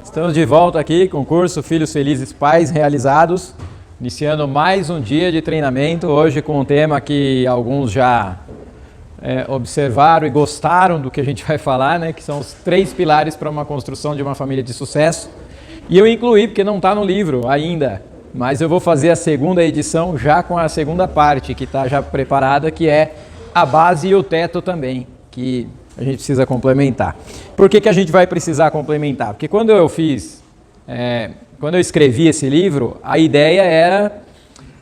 Estamos de volta aqui com o curso Filhos Felizes Pais Realizados, iniciando mais um dia de treinamento, hoje com um tema que alguns já observaram e gostaram do que a gente vai falar, né? Que são os 3 pilares para uma construção de uma família de sucesso. E eu incluí, porque não está no livro ainda, mas eu vou fazer a segunda edição já com a segunda parte, que está já preparada, que é a base e o teto também, que a gente precisa complementar. Por que a gente vai precisar complementar? Porque quando eu escrevi esse livro, a ideia era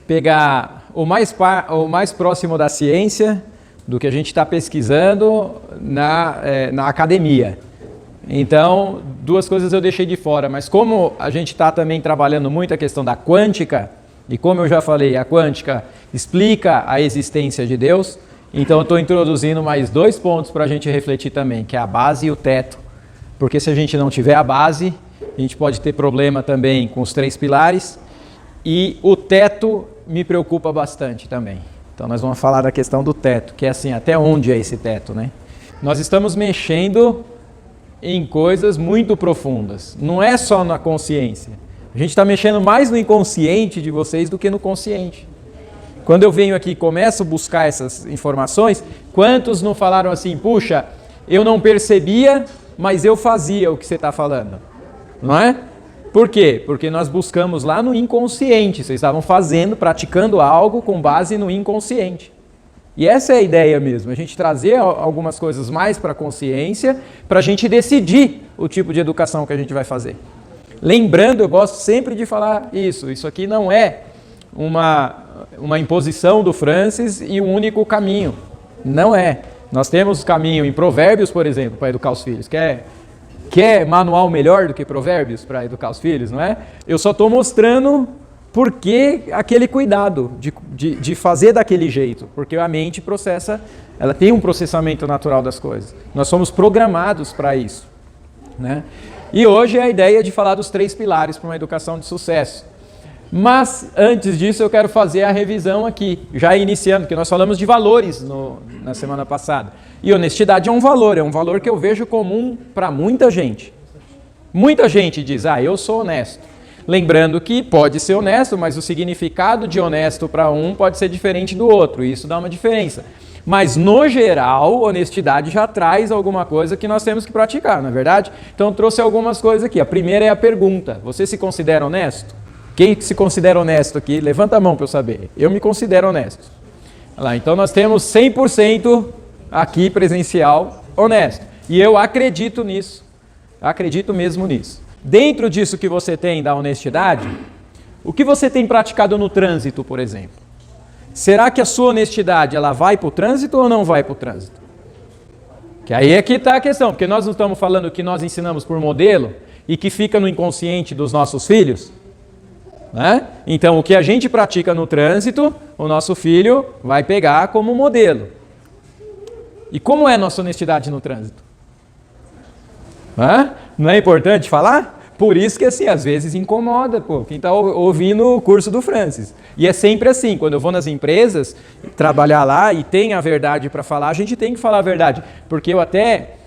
pegar o mais próximo da ciência, do que a gente está pesquisando na academia. Então, 2 coisas eu deixei de fora, mas como a gente está também trabalhando muito a questão da quântica, e como eu já falei, a quântica explica a existência de Deus, então eu estou introduzindo mais 2 pontos para a gente refletir também, que é a base e o teto. Porque se a gente não tiver a base, a gente pode ter problema também com os 3 pilares, e o teto me preocupa bastante também. Então nós vamos falar da questão do teto, que é assim, até onde é esse teto, né? Nós estamos mexendo em coisas muito profundas, não é só na consciência. A gente está mexendo mais no inconsciente de vocês do que no consciente. Quando eu venho aqui e começo a buscar essas informações, quantos não falaram assim, puxa, eu não percebia, mas eu fazia o que você está falando, não é? Por quê? Porque nós buscamos lá no inconsciente, vocês estavam fazendo, praticando algo com base no inconsciente. E essa é a ideia mesmo, a gente trazer algumas coisas mais para a consciência, para a gente decidir o tipo de educação que a gente vai fazer. Lembrando, eu gosto sempre de falar isso aqui não é uma imposição do Francis e o único caminho, não é. Nós temos caminho em Provérbios, por exemplo, para educar os filhos, Quer manual melhor do que Provérbios para educar os filhos, não é? Eu só estou mostrando por que aquele cuidado de fazer daquele jeito, porque a mente processa, ela tem um processamento natural das coisas. Nós somos programados para isso, né? E hoje é a ideia de falar dos 3 pilares para uma educação de sucesso. Mas antes disso eu quero fazer a revisão aqui, já iniciando, porque nós falamos de valores na semana passada. E honestidade é um valor que eu vejo comum para muita gente. Muita gente diz, eu sou honesto. Lembrando que pode ser honesto, mas o significado de honesto para um pode ser diferente do outro, e isso dá uma diferença. Mas no geral, honestidade já traz alguma coisa que nós temos que praticar, não é verdade? Então trouxe algumas coisas aqui. A primeira é a pergunta, você se considera honesto? Quem se considera honesto aqui? Levanta a mão para eu saber. Eu me considero honesto. Olha lá, então nós temos 100% aqui presencial honesto. E eu acredito nisso. Acredito mesmo nisso. Dentro disso que você tem da honestidade, o que você tem praticado no trânsito, por exemplo? Será que a sua honestidade ela vai para o trânsito ou não vai para o trânsito? Que aí é que está a questão, porque nós não estamos falando que nós ensinamos por modelo e que fica no inconsciente dos nossos filhos, né? Então, o que a gente pratica no trânsito, o nosso filho vai pegar como modelo. E como é a nossa honestidade no trânsito? Não é importante falar? Por isso que, assim, às vezes incomoda, quem está ouvindo o curso do Francis. E é sempre assim, quando eu vou nas empresas, trabalhar lá e tem a verdade para falar, a gente tem que falar a verdade. Porque eu até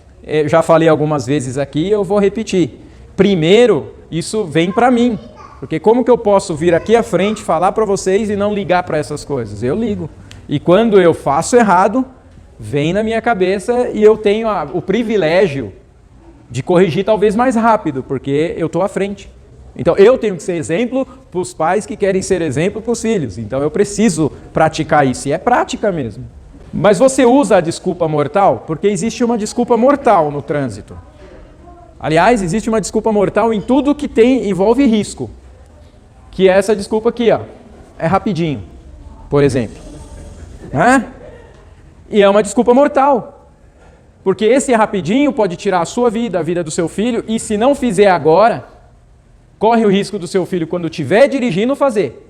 já falei algumas vezes aqui, eu vou repetir. Primeiro, isso vem para mim. Porque como que eu posso vir aqui à frente, falar para vocês e não ligar para essas coisas? Eu ligo. E quando eu faço errado, vem na minha cabeça e eu tenho o privilégio de corrigir talvez mais rápido, porque eu estou à frente. Então eu tenho que ser exemplo para os pais que querem ser exemplo para os filhos. Então eu preciso praticar isso, e é prática mesmo. Mas você usa a desculpa mortal? Porque existe uma desculpa mortal no trânsito. Aliás, existe uma desculpa mortal em tudo que envolve risco. Que é essa desculpa aqui, é rapidinho, por exemplo. E é uma desculpa mortal, porque esse rapidinho pode tirar a sua vida, a vida do seu filho, e se não fizer agora, corre o risco do seu filho, quando estiver dirigindo, fazer.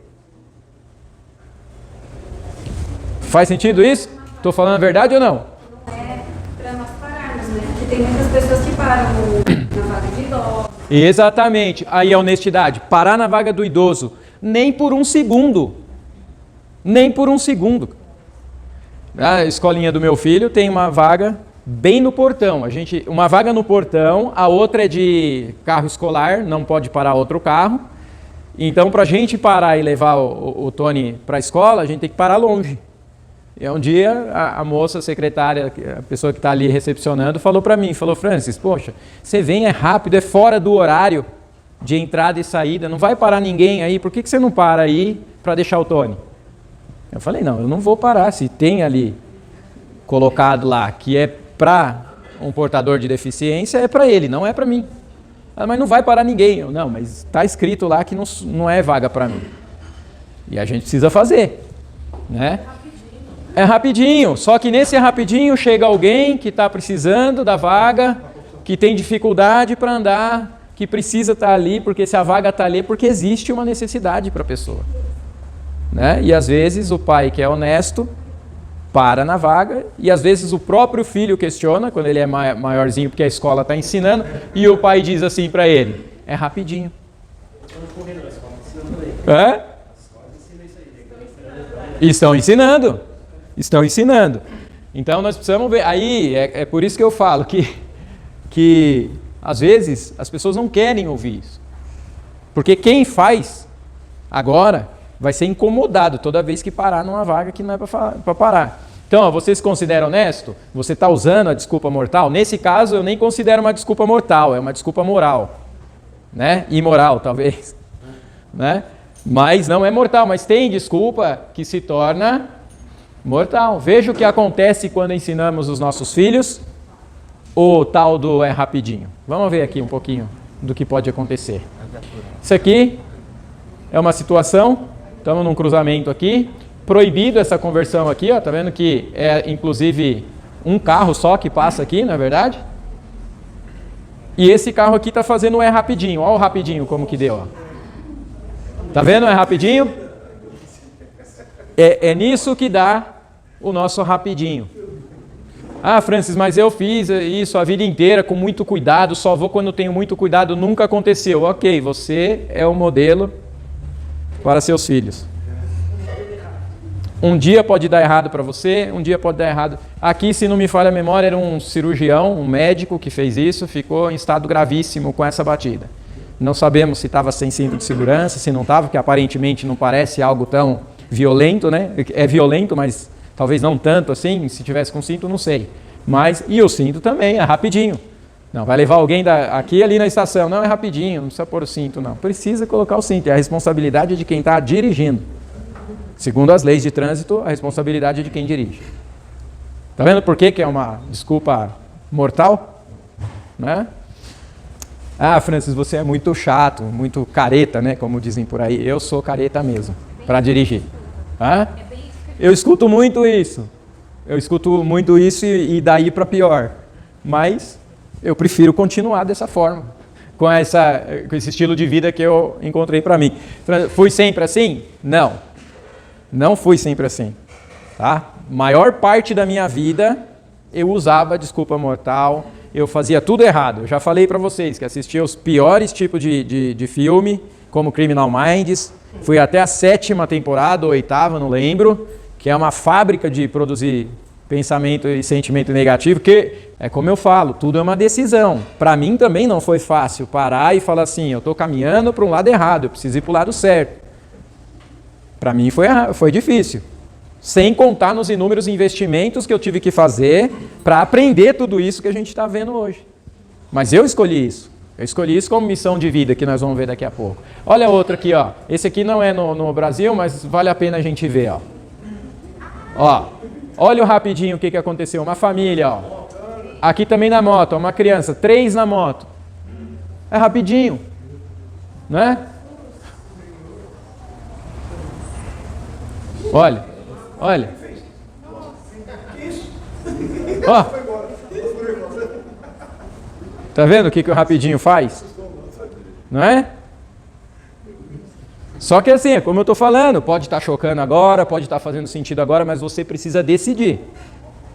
Faz sentido isso? Estou falando a verdade ou não? Para nós pararmos, né? Porque tem muitas pessoas que param na vaga de idoso. Exatamente, aí a honestidade, parar na vaga do idoso, nem por um segundo, A escolinha do meu filho tem uma vaga bem no portão. Uma vaga no portão, a outra é de carro escolar, não pode parar outro carro. Então, para a gente parar e levar o Tony para a escola, a gente tem que parar longe. E um dia, a moça, a secretária, a pessoa que está ali recepcionando, falou para mim, falou, Francis, poxa, você vem, é rápido, é fora do horário de entrada e saída, não vai parar ninguém aí, por que você não para aí para deixar o Tony? Eu falei, não, eu não vou parar, se tem ali colocado lá que é para um portador de deficiência, é para ele, não é para mim. Mas não vai parar ninguém. Eu, não, mas está escrito lá que não é vaga para mim. E a gente precisa fazer, né? É rapidinho, só que nesse rapidinho chega alguém que está precisando da vaga, que tem dificuldade para andar, que precisa estar ali, porque se a vaga está ali, é porque existe uma necessidade para a pessoa. Né? E às vezes o pai que é honesto para na vaga, e às vezes o próprio filho questiona, quando ele é maiorzinho, porque a escola está ensinando, e o pai diz assim para ele, é rapidinho. É? Estão ensinando. Estão ensinando. Então nós precisamos ver, aí é por isso que eu falo que às vezes as pessoas não querem ouvir isso. Porque quem faz agora vai ser incomodado toda vez que parar numa vaga que não é para parar. Então, você se considera honesto? Você está usando a desculpa mortal? Nesse caso, eu nem considero uma desculpa mortal, é uma desculpa moral. Né? Imoral, talvez. Né? Mas não é mortal, mas tem desculpa que se torna mortal. Veja o que acontece quando ensinamos os nossos filhos o tal do é rapidinho. Vamos ver aqui um pouquinho do que pode acontecer. Isso aqui é uma situação, estamos num cruzamento aqui, proibido essa conversão aqui, ó, tá vendo que é inclusive um carro só que passa aqui, não é verdade? E esse carro aqui está fazendo um é rapidinho, olha o rapidinho como que deu, ó. Tá vendo, é rapidinho? É nisso que dá o nosso rapidinho. Ah, Francis, mas eu fiz isso a vida inteira com muito cuidado, só vou quando tenho muito cuidado, nunca aconteceu. Ok, você é o modelo para seus filhos. Um dia pode dar errado para você, um dia pode dar errado. Aqui, se não me falha a memória, era um cirurgião, um médico que fez isso, ficou em estado gravíssimo com essa batida. Não sabemos se estava sem cinto de segurança, se não estava, porque aparentemente não parece algo tão violento, né? É violento, mas talvez não tanto assim, se tivesse com cinto, não sei. Mas, e o cinto também, é rapidinho. Não, vai levar alguém aqui ali na estação, não, é rapidinho, não precisa pôr o cinto, não. Precisa colocar o cinto, é a responsabilidade de quem está dirigindo. Segundo as leis de trânsito, a responsabilidade é de quem dirige. Está vendo por que é uma desculpa mortal? Né? Ah, Francis, você é muito chato, muito careta, né? Como dizem por aí. Eu sou careta mesmo, para dirigir. Ah? Eu escuto muito isso. E daí para pior. Mas eu prefiro continuar dessa forma, com esse estilo de vida que eu encontrei para mim. Fui sempre assim? Não. Não fui sempre assim, tá? Maior parte da minha vida eu usava desculpa mortal, eu fazia tudo errado. Eu já falei para vocês que assistia os piores tipos de filme, como Criminal Minds. Fui até a 7ª temporada, ou 8ª, não lembro, que é uma fábrica de produzir pensamento e sentimento negativo, que é como eu falo, tudo é uma decisão. Para mim também não foi fácil parar e falar assim, eu estou caminhando para um lado errado, eu preciso ir para o lado certo. Para mim foi difícil, sem contar nos inúmeros investimentos que eu tive que fazer para aprender tudo isso que a gente está vendo hoje. Mas eu escolhi isso como missão de vida, que nós vamos ver daqui a pouco. Olha outra aqui, ó. Esse aqui não é no Brasil, mas vale a pena a gente ver, ó. Ó, olha o rapidinho o que aconteceu, uma família, ó. Aqui também na moto, ó, uma criança, 3 na moto. É rapidinho, né? Olha. Ó. Tá vendo o que o rapidinho faz? Não é? Só que assim, como eu estou falando, pode estar chocando agora, pode estar fazendo sentido agora, mas você precisa decidir.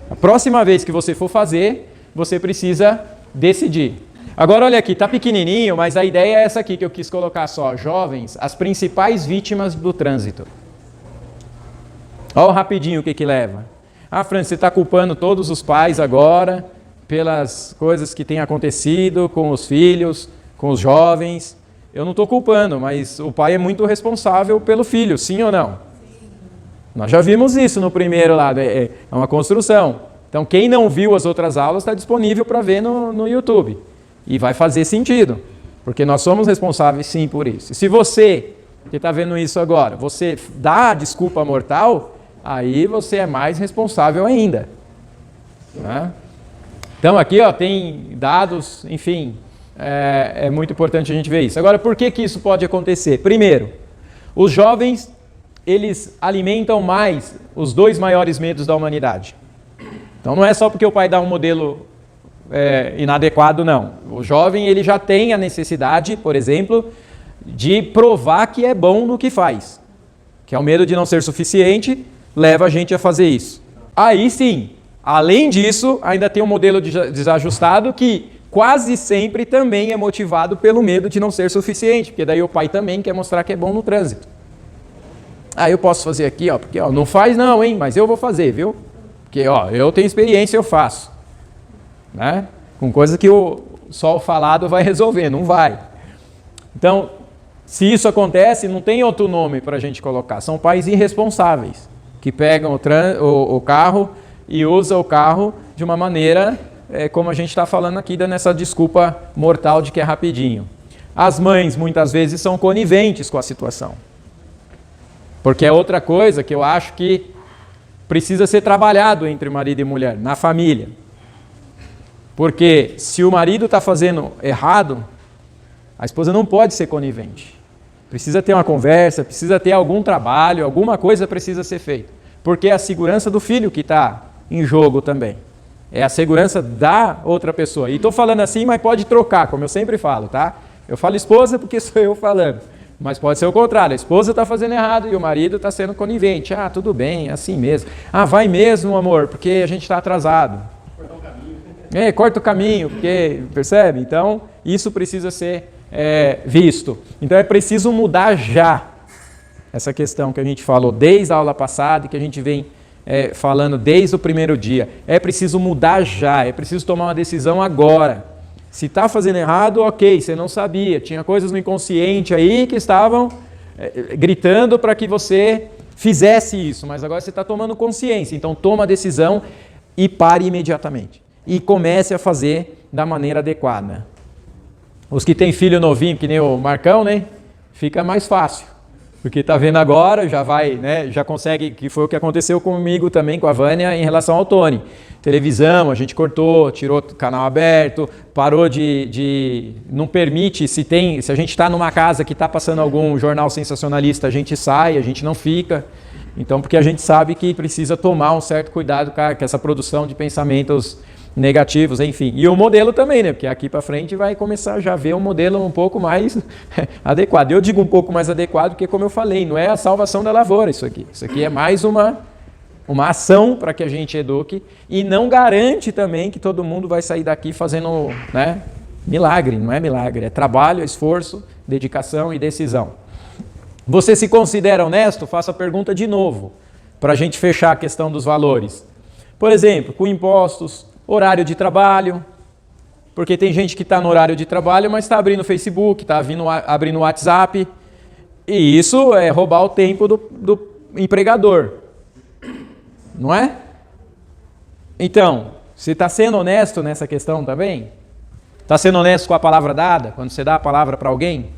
A próxima vez que você for fazer, você precisa decidir. Agora olha aqui, tá pequenininho, mas a ideia é essa aqui que eu quis colocar só. Jovens, as principais vítimas do trânsito. Olha rapidinho o que leva. Ah, Francis, você está culpando todos os pais agora, pelas coisas que têm acontecido com os filhos, com os jovens. Eu não estou culpando, mas o pai é muito responsável pelo filho, sim ou não? Nós já vimos isso no primeiro lado, é uma construção. Então, quem não viu as outras aulas está disponível para ver no YouTube. E vai fazer sentido, porque nós somos responsáveis sim por isso. E se você, que está vendo isso agora, você dá a desculpa mortal, aí você é mais responsável ainda. Né? Então, aqui tem dados, enfim, é muito importante a gente ver isso. Agora, por que isso pode acontecer? Primeiro, os jovens, eles alimentam mais os dois maiores medos da humanidade. Então não é só porque o pai dá um modelo inadequado, não. O jovem ele já tem a necessidade, por exemplo, de provar que é bom no que faz. Que é o medo de não ser suficiente, leva a gente a fazer isso. Aí sim, além disso, ainda tem um modelo desajustado que quase sempre também é motivado pelo medo de não ser suficiente, porque daí o pai também quer mostrar que é bom no trânsito. Eu posso fazer aqui, porque não faz não, hein, mas eu vou fazer, viu? Porque eu tenho experiência, eu faço. Né? Com coisa que só o falado vai resolver, não vai. Então, se isso acontece, não tem outro nome para a gente colocar. São pais irresponsáveis, que pegam o carro e usam o carro de uma maneira, como a gente está falando aqui, dando essa desculpa mortal de que é rapidinho. As mães, muitas vezes, são coniventes com a situação. Porque é outra coisa que eu acho que precisa ser trabalhado entre marido e mulher, na família. Porque se o marido está fazendo errado, a esposa não pode ser conivente. Precisa ter uma conversa, precisa ter algum trabalho, alguma coisa precisa ser feita. Porque é a segurança do filho que está em jogo também. É a segurança da outra pessoa. E estou falando assim, mas pode trocar, como eu sempre falo, tá? Eu falo esposa porque sou eu falando. Mas pode ser o contrário, a esposa está fazendo errado e o marido está sendo conivente. Tudo bem, é assim mesmo. Vai mesmo, amor, porque a gente está atrasado. Corta o caminho. Corta o caminho, porque, percebe? Então, isso precisa ser visto. Então, é preciso mudar já essa questão que a gente falou desde a aula passada e que a gente vem falando desde o primeiro dia. É preciso mudar já, é preciso tomar uma decisão agora. Se está fazendo errado, ok, você não sabia. Tinha coisas no inconsciente aí que estavam gritando para que você fizesse isso, mas agora você está tomando consciência. Então toma a decisão e pare imediatamente. E comece a fazer da maneira adequada. Os que têm filho novinho, que nem o Marcão, né? Fica mais fácil. Porque está vendo agora, já vai, né? Já consegue, que foi o que aconteceu comigo também, com a Vânia, em relação ao Tony. Televisão, a gente cortou, tirou o canal aberto, parou não permite, se a gente está numa casa que está passando algum jornal sensacionalista, a gente sai, a gente não fica. Então, porque a gente sabe que precisa tomar um certo cuidado com essa produção de pensamentos negativos, enfim. E o modelo também, né? Porque aqui para frente vai começar já a ver um modelo um pouco mais adequado. Eu digo um pouco mais adequado porque, como eu falei, não é a salvação da lavoura isso aqui. Isso aqui é mais uma ação para que a gente eduque e não garante também que todo mundo vai sair daqui fazendo, né, milagre. Não é milagre, é trabalho, esforço, dedicação e decisão. Você se considera honesto? Faça a pergunta de novo, para a gente fechar a questão dos valores. Por exemplo, com impostos, horário de trabalho, porque tem gente que está no horário de trabalho, mas está abrindo o Facebook, está abrindo o WhatsApp, e isso é roubar o tempo do empregador, não é? Então, você está sendo honesto nessa questão também? Está sendo honesto com a palavra dada, quando você dá a palavra para alguém?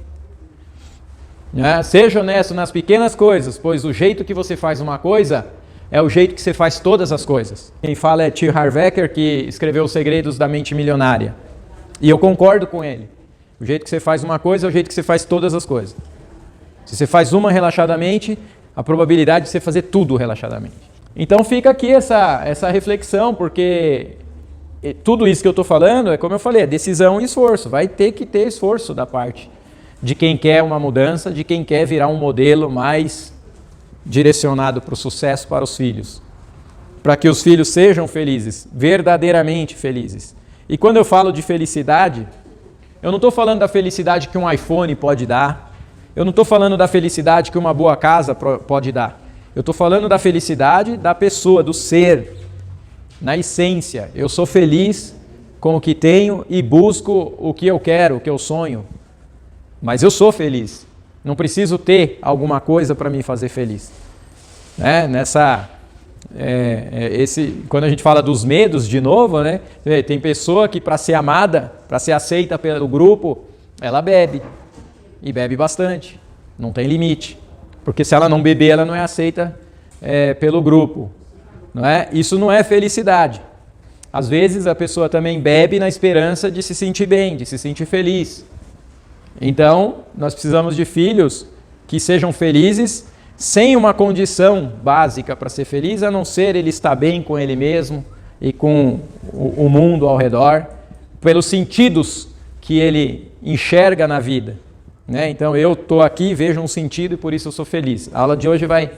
Seja honesto nas pequenas coisas, pois o jeito que você faz uma coisa é o jeito que você faz todas as coisas. Quem fala é T. Harv Eker, que escreveu Os Segredos da Mente Milionária. E eu concordo com ele. O jeito que você faz uma coisa é o jeito que você faz todas as coisas. Se você faz uma relaxadamente, a probabilidade de você fazer tudo relaxadamente. Então fica aqui essa reflexão, porque tudo isso que eu estou falando, como eu falei, é decisão e esforço. Vai ter que ter esforço da parte de quem quer uma mudança, de quem quer virar um modelo mais direcionado para o sucesso para os filhos. Para que os filhos sejam felizes, verdadeiramente felizes. E quando eu falo de felicidade, eu não estou falando da felicidade que um iPhone pode dar. Eu não estou falando da felicidade que uma boa casa pode dar. Eu estou falando da felicidade da pessoa, do ser, na essência. Eu sou feliz com o que tenho e busco o que eu quero, o que eu sonho. Mas eu sou feliz. Não preciso ter alguma coisa para me fazer feliz. Quando a gente fala dos medos, de novo, né? Tem pessoa que para ser amada, para ser aceita pelo grupo, ela bebe. E bebe bastante. Não tem limite. Porque se ela não beber, ela não é aceita pelo grupo. Não é? Isso não é felicidade. Às vezes a pessoa também bebe na esperança de se sentir bem, de se sentir feliz. Então, nós precisamos de filhos que sejam felizes sem uma condição básica para ser feliz, a não ser ele estar bem com ele mesmo e com o mundo ao redor, pelos sentidos que ele enxerga na vida. Né? Então, eu estou aqui, vejo um sentido e por isso eu sou feliz. A aula de hoje vai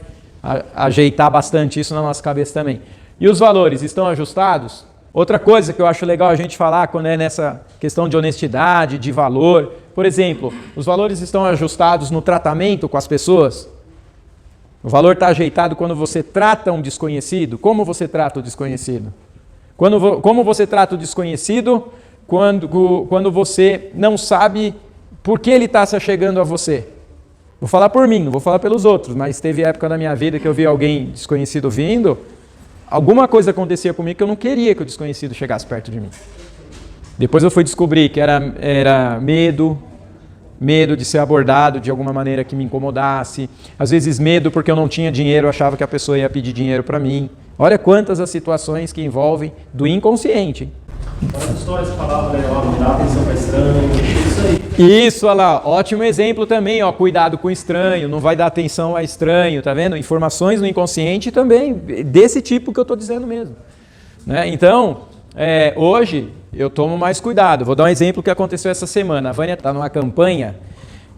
ajeitar bastante isso na nossa cabeça também. E os valores estão ajustados? Outra coisa que eu acho legal a gente falar quando é nessa questão de honestidade, de valor. Por exemplo, os valores estão ajustados no tratamento com as pessoas? O valor está ajeitado quando você trata um desconhecido? Como você trata o desconhecido? Como você trata o desconhecido quando você não sabe por que ele está se achegando a você? Vou falar por mim, não vou falar pelos outros, mas teve época na minha vida que eu vi alguém desconhecido vindo, alguma coisa acontecia comigo que eu não queria que o desconhecido chegasse perto de mim. Depois eu fui descobrir que era medo de ser abordado de alguma maneira que me incomodasse, às vezes medo porque eu não tinha dinheiro, eu achava que a pessoa ia pedir dinheiro para mim. Olha quantas as situações que envolvem do inconsciente. As histórias que falavam, né, não dá atenção para estranho, isso aí. Isso, olha lá, ótimo exemplo também, ó, cuidado com estranho, não vai dar atenção a estranho, tá vendo? Informações no inconsciente também, desse tipo que eu estou dizendo mesmo. Né? Então, hoje eu tomo mais cuidado. Vou dar um exemplo que aconteceu essa semana. A Vânia está numa campanha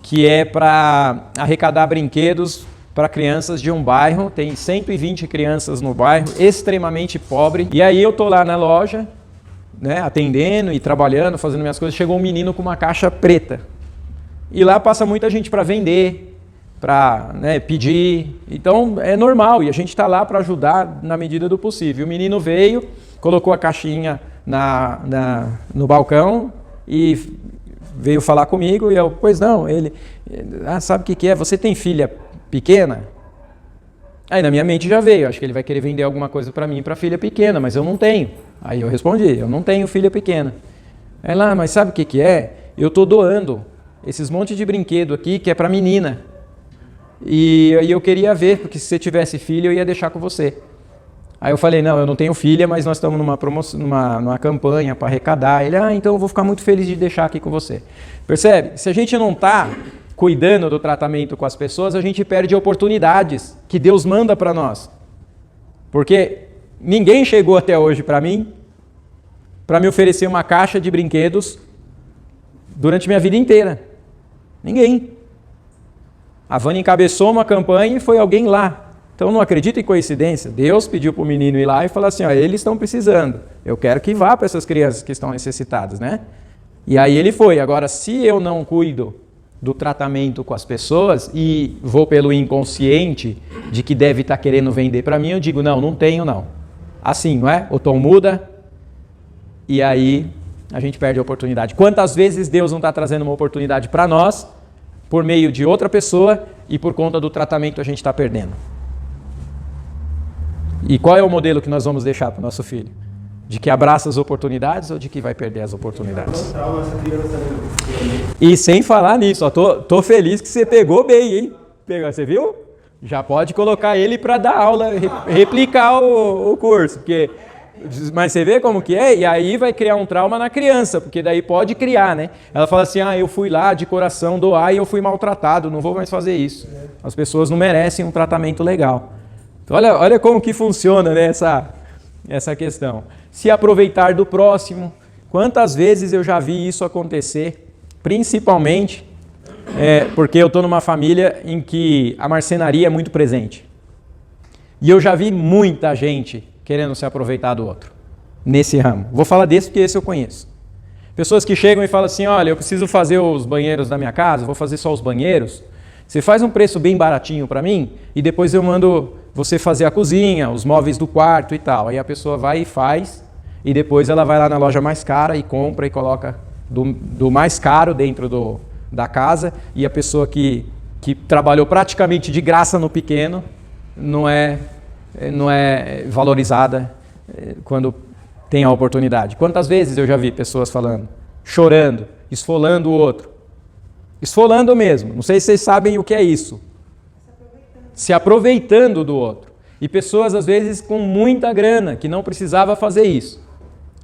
que é para arrecadar brinquedos para crianças de um bairro, tem 120 crianças no bairro, extremamente pobre, e aí eu estou lá na loja, né, atendendo e trabalhando, fazendo minhas coisas, chegou um menino com uma caixa preta. E lá passa muita gente para vender, para pedir. Então é normal e a gente está lá para ajudar na medida do possível. O menino veio, colocou a caixinha no balcão e veio falar comigo e eu, pois não, ele, sabe o que é? Você tem filha pequena? Aí na minha mente já veio, acho que ele vai querer vender alguma coisa para mim, para filha pequena, mas eu não tenho. Aí eu respondi, eu não tenho filha pequena. Ela, mas sabe o que é? Eu estou doando esses montes de brinquedo aqui que é para menina. E eu queria ver, porque se você tivesse filha eu ia deixar com você. Aí eu falei, não, eu não tenho filha, mas nós estamos numa campanha para arrecadar. Ele, então eu vou ficar muito feliz de deixar aqui com você. Percebe? Se a gente não está cuidando do tratamento com as pessoas, a gente perde oportunidades que Deus manda para nós. Porque ninguém chegou até hoje para mim, para me oferecer uma caixa de brinquedos durante minha vida inteira. Ninguém. A Vânia encabeçou uma campanha e foi alguém lá. Então não acredita em coincidência. Deus pediu para o menino ir lá e falar assim, eles estão precisando. Eu quero que vá para essas crianças que estão necessitadas, né? E aí ele foi. Agora, se eu não cuido do tratamento com as pessoas e vou pelo inconsciente de que deve estar querendo vender para mim, eu digo, não tenho não. Assim, não é? O tom muda e aí a gente perde a oportunidade. Quantas vezes Deus não está trazendo uma oportunidade para nós por meio de outra pessoa e por conta do tratamento a gente está perdendo? E qual é o modelo que nós vamos deixar para o nosso filho? De que abraça as oportunidades ou de que vai perder as oportunidades? E sem falar nisso, tô feliz que você pegou bem, hein? Você viu? Já pode colocar ele para dar aula, replicar o curso. Mas você vê como que é? E aí vai criar um trauma na criança, porque daí pode criar, né? Ela fala assim, eu fui lá de coração doar e eu fui maltratado, não vou mais fazer isso. As pessoas não merecem um tratamento legal. Então, olha como que funciona, né, essa questão. Se aproveitar do próximo. Quantas vezes eu já vi isso acontecer, principalmente porque eu estou numa família em que a marcenaria é muito presente. E eu já vi muita gente querendo se aproveitar do outro, nesse ramo. Vou falar desse porque esse eu conheço. Pessoas que chegam e falam assim, olha, eu preciso fazer os banheiros da minha casa, vou fazer só os banheiros. Você faz um preço bem baratinho para mim e depois eu mando você fazer a cozinha, os móveis do quarto e tal. Aí a pessoa vai e faz e depois ela vai lá na loja mais cara e compra e coloca do mais caro dentro da casa, e a pessoa que trabalhou praticamente de graça no pequeno não é valorizada quando tem a oportunidade. Quantas vezes eu já vi pessoas falando, chorando, esfolando o outro. Esfolando mesmo. Não sei se vocês sabem o que é isso. Se aproveitando do outro. E pessoas, às vezes, com muita grana, que não precisava fazer isso.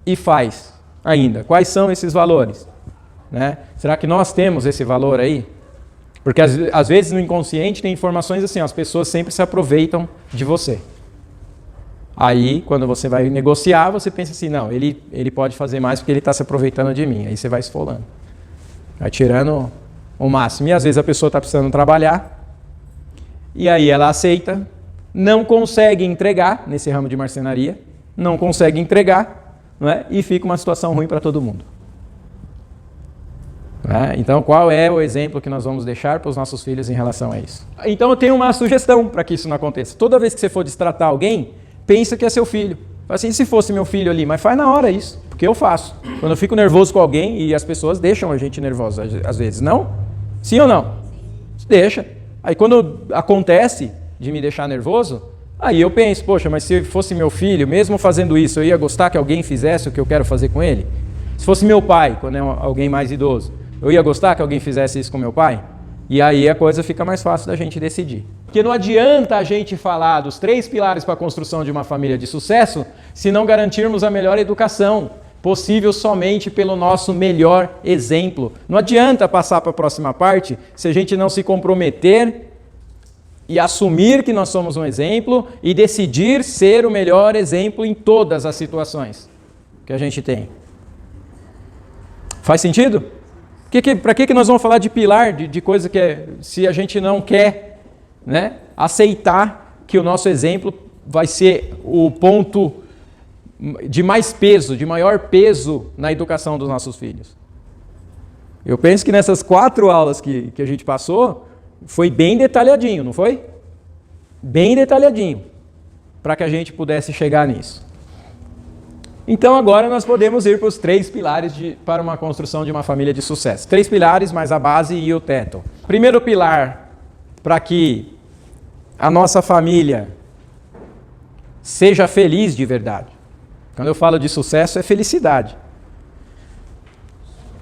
E faz ainda. Quais são esses valores? Né? Será que nós temos esse valor aí? Porque, às vezes, no inconsciente tem informações assim, ó, as pessoas sempre se aproveitam de você. Aí, quando você vai negociar, você pensa assim, não, ele pode fazer mais porque ele está se aproveitando de mim. Aí você vai esfolando. Vai tirando o máximo. E às vezes a pessoa está precisando trabalhar, e aí ela aceita, não consegue entregar, nesse ramo de marcenaria, não consegue entregar, não é? E fica uma situação ruim para todo mundo. Então, qual é o exemplo que nós vamos deixar para os nossos filhos em relação a isso? Então, eu tenho uma sugestão para que isso não aconteça. Toda vez que você for destratar alguém, pensa que é seu filho. Fala assim, se fosse meu filho ali, mas faz na hora isso, porque eu faço. Quando eu fico nervoso com alguém, e as pessoas deixam a gente nervoso às vezes, não? Sim ou não? Deixa. Aí quando acontece de me deixar nervoso, aí eu penso, poxa, mas se fosse meu filho, mesmo fazendo isso, eu ia gostar que alguém fizesse o que eu quero fazer com ele? Se fosse meu pai, quando é alguém mais idoso, eu ia gostar que alguém fizesse isso com meu pai? E aí a coisa fica mais fácil da gente decidir. Porque não adianta a gente falar dos 3 pilares para a construção de uma família de sucesso se não garantirmos a melhor educação possível somente pelo nosso melhor exemplo. Não adianta passar para a próxima parte se a gente não se comprometer e assumir que nós somos um exemplo e decidir ser o melhor exemplo em todas as situações que a gente tem. Faz sentido? Para que nós vamos falar de pilar, de coisa que se a gente não quer, né, aceitar que o nosso exemplo vai ser o ponto de mais peso, de maior peso na educação dos nossos filhos? Eu penso que nessas 4 aulas que a gente passou, foi bem detalhadinho, não foi? Bem detalhadinho, para que a gente pudesse chegar nisso. Então agora nós podemos ir para os 3 pilares para uma construção de uma família de sucesso. 3 pilares, mais a base e o teto. Primeiro pilar, para que a nossa família seja feliz de verdade. Quando eu falo de sucesso, é felicidade.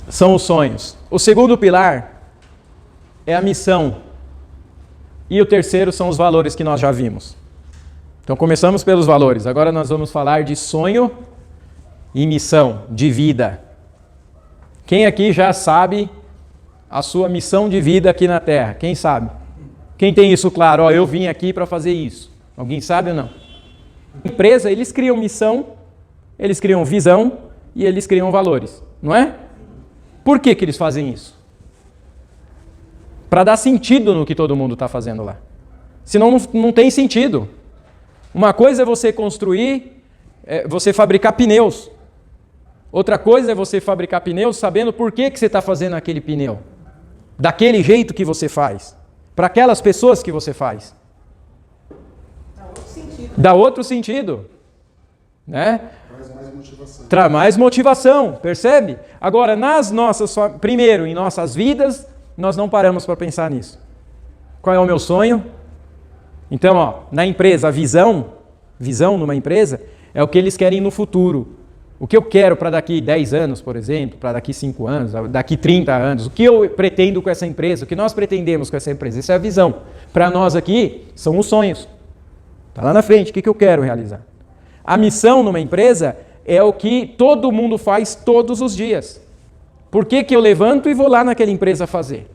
São os sonhos. O segundo pilar é a missão. E o terceiro são os valores que nós já vimos. Então começamos pelos valores. Agora nós vamos falar de sonho e missão de vida. Quem aqui já sabe a sua missão de vida aqui na Terra? Quem sabe? Quem tem isso claro? Ó, eu vim aqui para fazer isso. Alguém sabe ou não? Empresa, eles criam missão, eles criam visão e eles criam valores, não é? Por que eles fazem isso? Para dar sentido no que todo mundo está fazendo lá. Senão não tem sentido. Uma coisa é você construir, você fabricar pneus. Outra coisa é você fabricar pneus sabendo por que você está fazendo aquele pneu. Daquele jeito que você faz. Para aquelas pessoas que você faz. Dá outro sentido. Né? Traz mais motivação. Traz mais motivação, percebe? Agora, primeiro, em nossas vidas, nós não paramos para pensar nisso. Qual é o meu sonho? Então, ó, na empresa, a visão numa empresa é o que eles querem no futuro. O que eu quero para daqui 10 anos, por exemplo, para daqui 5 anos, daqui 30 anos, o que eu pretendo com essa empresa, o que nós pretendemos com essa empresa, isso é a visão. Para nós aqui, são os sonhos. Está lá na frente, o que eu quero realizar? A missão numa empresa é o que todo mundo faz todos os dias. Por que eu levanto e vou lá naquela empresa fazer?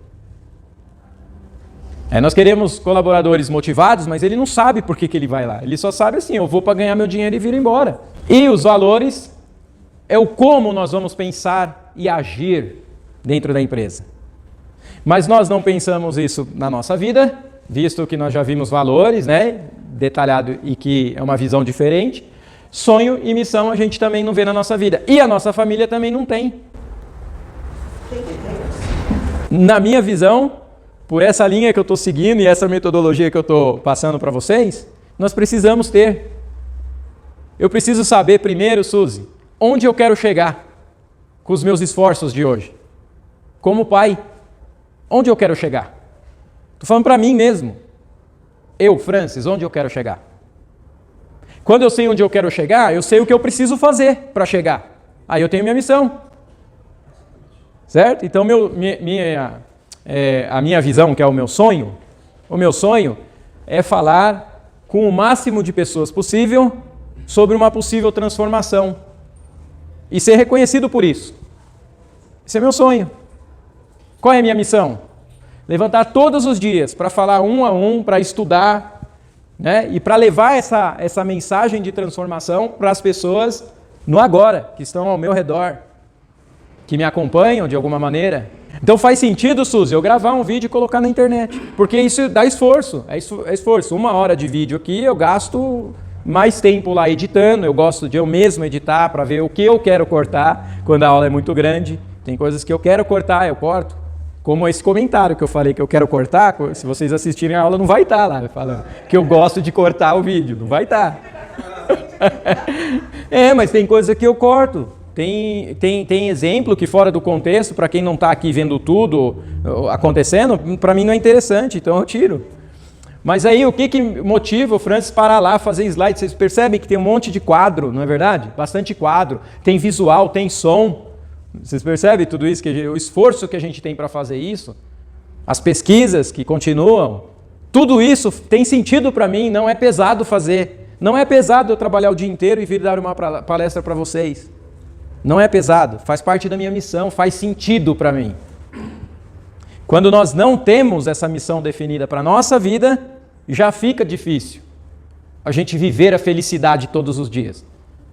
Nós queremos colaboradores motivados, mas ele não sabe por que ele vai lá. Ele só sabe assim, eu vou para ganhar meu dinheiro e vir embora. E os valores é o como nós vamos pensar e agir dentro da empresa. Mas nós não pensamos isso na nossa vida, visto que nós já vimos valores, né, detalhado e que é uma visão diferente. Sonho e missão a gente também não vê na nossa vida. E a nossa família também não tem. Na minha visão, por essa linha que eu estou seguindo e essa metodologia que eu estou passando para vocês, nós precisamos ter. Eu preciso saber primeiro, Suzy, onde eu quero chegar com os meus esforços de hoje? Como pai, onde eu quero chegar? Estou falando para mim mesmo. Eu, Francis, onde eu quero chegar? Quando eu sei onde eu quero chegar, eu sei o que eu preciso fazer para chegar. Aí eu tenho minha missão. Certo? Então, a minha visão, que é o meu sonho é falar com o máximo de pessoas possível sobre uma possível transformação. E ser reconhecido por isso. Esse é meu sonho. Qual é a minha missão? Levantar todos os dias para falar um a um, para estudar, né? E para levar essa mensagem de transformação para as pessoas no agora, que estão ao meu redor, que me acompanham de alguma maneira. Então faz sentido, Suzy, eu gravar um vídeo e colocar na internet, porque isso dá esforço, é esforço. 1 hora de vídeo aqui, eu gasto mais tempo lá editando, eu gosto de eu mesmo editar para ver o que eu quero cortar quando a aula é muito grande. Tem coisas que eu quero cortar, eu corto. Como esse comentário que eu falei que eu quero cortar, se vocês assistirem a aula não vai estar lá falando que eu gosto de cortar o vídeo, não vai estar. Mas tem coisa que eu corto. Tem exemplo que fora do contexto, para quem não está aqui vendo tudo acontecendo, para mim não é interessante, então eu tiro. Mas aí o que motiva o Francis parar lá, fazer slide? Vocês percebem que tem um monte de quadro, não é verdade? Bastante quadro, tem visual, tem som. Vocês percebem tudo isso, o esforço que a gente tem para fazer isso? As pesquisas que continuam, tudo isso tem sentido para mim, não é pesado fazer. Não é pesado eu trabalhar o dia inteiro e vir dar uma palestra para vocês. Não é pesado, faz parte da minha missão, faz sentido para mim. Quando nós não temos essa missão definida para a nossa vida, já fica difícil a gente viver a felicidade todos os dias.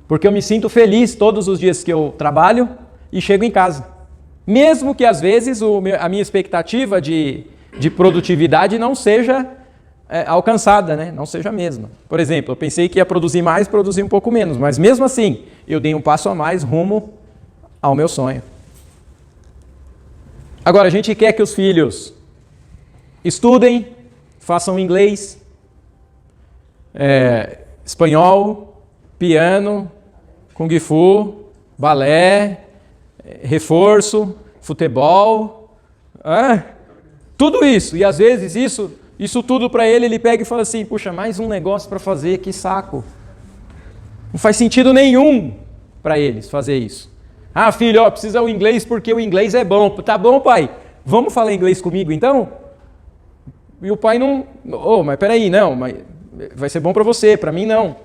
Porque eu me sinto feliz todos os dias que eu trabalho e chego em casa. Mesmo que às vezes a minha expectativa de produtividade não seja alcançada, né? Não seja a mesma. Por exemplo, eu pensei que ia produzir mais, produzir um pouco menos, mas mesmo assim, eu dei um passo a mais rumo ao meu sonho. Agora, a gente quer que os filhos estudem, façam inglês, espanhol, piano, kung fu, balé, reforço, futebol, tudo isso. E às vezes isso tudo para ele pega e fala assim, puxa, mais um negócio para fazer, que saco. Não faz sentido nenhum para eles fazer isso. Ah, filho, precisa o inglês porque o inglês é bom. Tá bom, pai, vamos falar inglês comigo então? E o pai não, mas peraí, não, mas vai ser bom para você, para mim não.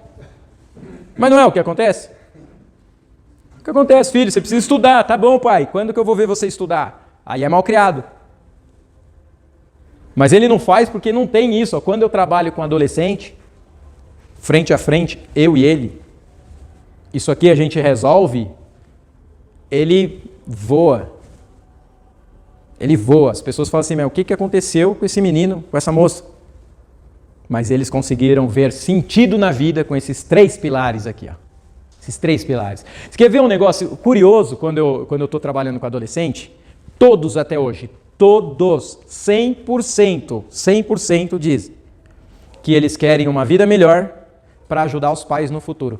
Mas não é o que acontece? O que acontece, filho? Você precisa estudar. Tá bom, pai. Quando que eu vou ver você estudar? Aí é mal criado. Mas ele não faz porque não tem isso. Quando eu trabalho com adolescente, frente a frente, eu e ele, isso aqui a gente resolve, ele voa. Ele voa. As pessoas falam assim, mas o que aconteceu com esse menino, com essa moça? Mas eles conseguiram ver sentido na vida com esses 3 pilares aqui, ó. Esses 3 pilares. Você quer ver um negócio curioso quando eu estou trabalhando com adolescente? Todos até hoje, todos, 100% dizem que eles querem uma vida melhor para ajudar os pais no futuro.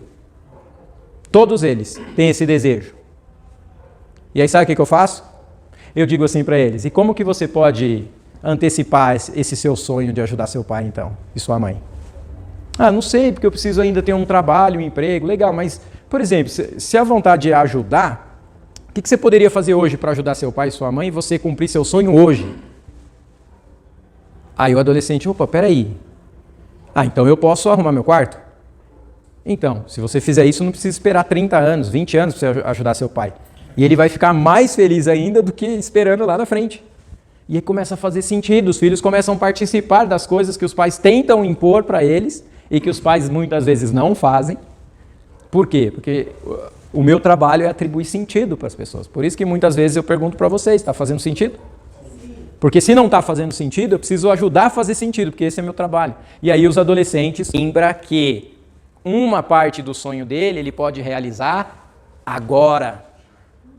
Todos eles têm esse desejo. E aí sabe o que eu faço? Eu digo assim para eles, e como que você pode antecipar esse seu sonho de ajudar seu pai então, e sua mãe? Ah, não sei, porque eu preciso ainda ter um trabalho, um emprego, legal, mas, por exemplo, se a vontade é ajudar, o que você poderia fazer hoje para ajudar seu pai e sua mãe e você cumprir seu sonho hoje? Aí o adolescente, peraí. Então eu posso arrumar meu quarto? Então, se você fizer isso, não precisa esperar 30 anos, 20 anos para você ajudar seu pai. E ele vai ficar mais feliz ainda do que esperando lá na frente. E aí começa a fazer sentido, os filhos começam a participar das coisas que os pais tentam impor para eles e que os pais muitas vezes não fazem. Por quê? Porque o meu trabalho é atribuir sentido para as pessoas. Por isso que muitas vezes eu pergunto para vocês, está fazendo sentido? Porque se não está fazendo sentido, eu preciso ajudar a fazer sentido, porque esse é meu trabalho. E aí os adolescentes lembram que uma parte do sonho dele, ele pode realizar agora,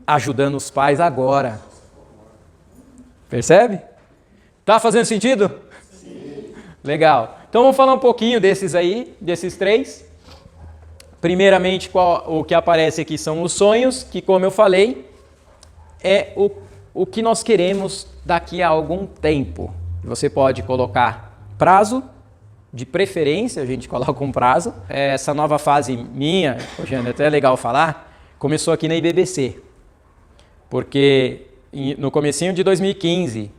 ajudando os pais agora. Percebe? Tá fazendo sentido? Sim. Legal. Então vamos falar um pouquinho desses aí, desses 3. Primeiramente, o que aparece aqui são os sonhos, que, como eu falei, é o que nós queremos daqui a algum tempo. Você pode colocar prazo, de preferência, a gente coloca um prazo. Essa nova fase minha, Jânio, até é legal falar, começou aqui na IBBC. Porque no comecinho de 2015,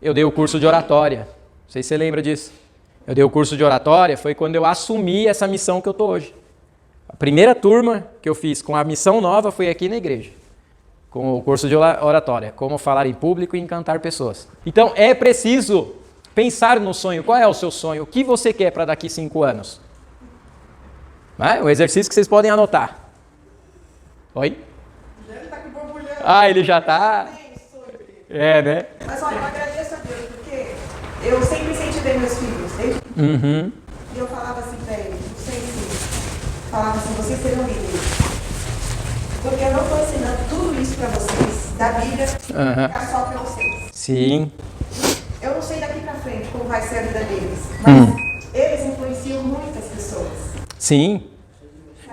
eu dei o curso de oratória. Não sei se você lembra disso. Eu dei o curso de oratória, foi quando eu assumi essa missão que eu estou hoje. A primeira turma que eu fiz com a missão nova foi aqui na igreja, com o curso de oratória, como falar em público e encantar pessoas. Então é preciso pensar no sonho. Qual é o seu sonho? O que você quer para daqui 5 anos? Um exercício que vocês podem anotar. Oi? Ele está aqui borbulhando. Ele já está... né? Mas olha, eu agradeço a Deus, porque eu sempre incentivei meus filhos, desde e eu falava assim para eles, não sei se falava assim, vocês serão líderes. Porque eu não estou ensinando tudo isso para vocês, da Bíblia, só para vocês. Sim. Eu não sei daqui para frente como vai ser a vida deles, mas eles influenciam muitas pessoas. Sim.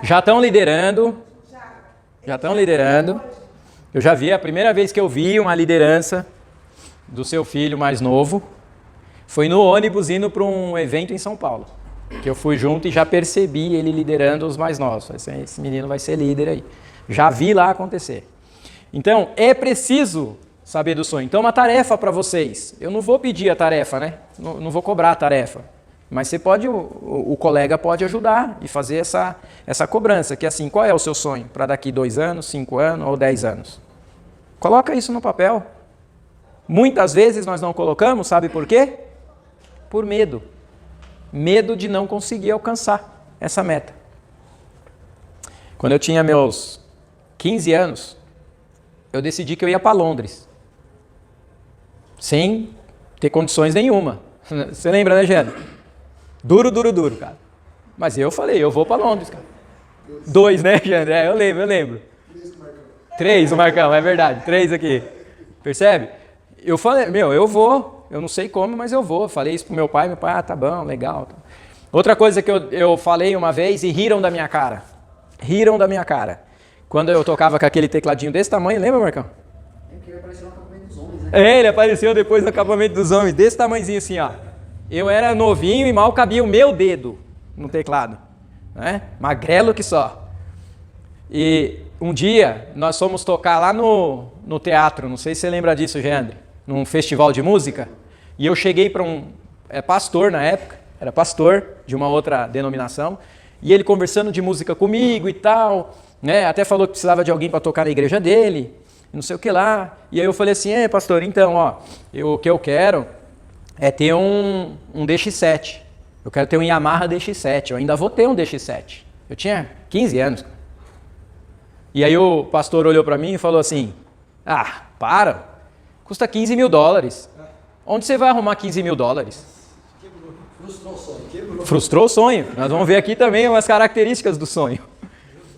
Já estão liderando. Já estão liderando. Eu já vi, a primeira vez que eu vi uma liderança do seu filho mais novo, foi no ônibus indo para um evento em São Paulo. Que eu fui junto e já percebi ele liderando os mais novos. Esse menino vai ser líder aí. Já vi lá acontecer. Então, é preciso saber do sonho. Então, uma tarefa para vocês. Eu não vou pedir a tarefa, né? Não vou cobrar a tarefa. Mas você pode, o colega pode ajudar e fazer essa cobrança. Que assim, qual é o seu sonho para daqui 2 anos, 5 anos ou 10 anos? Coloca isso no papel. Muitas vezes nós não colocamos, sabe por quê? Por medo. Medo de não conseguir alcançar essa meta. Quando eu tinha meus 15 anos, eu decidi que eu ia para Londres. Sem ter condições nenhuma. Você lembra, né, Gênero? Duro, cara. Mas eu falei, eu vou para Londres, cara. 2, né, Gênero? Eu lembro. 3 o Marcão, é verdade. 3 aqui. Percebe? Eu falei, eu vou. Eu não sei como, mas eu vou. Eu falei isso pro meu pai tá bom, legal. Outra coisa que eu falei uma vez e riram da minha cara. Quando eu tocava com aquele tecladinho desse tamanho, lembra, Marcão? Ele apareceu no acampamento dos homens, né? Ele apareceu depois no acampamento dos homens, desse tamanhozinho assim, ó. Eu era novinho e mal cabia o meu dedo no teclado, né? Magrelo que só. E um dia nós fomos tocar lá no teatro, não sei se você lembra disso, Geandre, num festival de música, e eu cheguei para um pastor na época, era pastor de uma outra denominação, e ele conversando de música comigo e tal, né? Até falou que precisava de alguém para tocar na igreja dele, não sei o que lá. E aí eu falei assim, pastor, então, o que eu quero é ter um DX7. Eu quero ter um Yamaha DX7, eu ainda vou ter um DX7. Eu tinha 15 anos. E aí o pastor olhou para mim e falou assim, custa $15 mil. Onde você vai arrumar $15 mil? Frustrou o sonho, quebrou. Frustrou o sonho. Nós vamos ver aqui também umas características do sonho.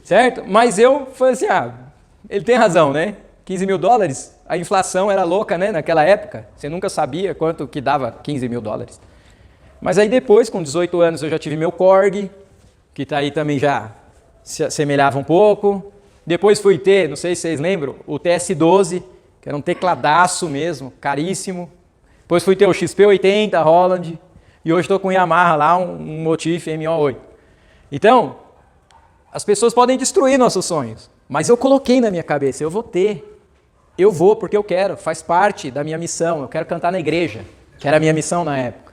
Certo? Mas eu falei assim, ele tem razão, né? $15 mil, a inflação era louca, né? Naquela época, você nunca sabia quanto que dava $15 mil. Mas aí depois, com 18 anos, eu já tive meu Korg, que tá aí também já se assemelhava um pouco. Depois fui ter, não sei se vocês lembram, o TS12, que era um tecladaço mesmo, caríssimo. Depois fui ter o XP80 Holland, e hoje estou com o Yamaha lá, um Motif MO8. Então, as pessoas podem destruir nossos sonhos, mas eu coloquei na minha cabeça, eu vou ter. Eu vou porque eu quero, faz parte da minha missão, eu quero cantar na igreja, que era a minha missão na época.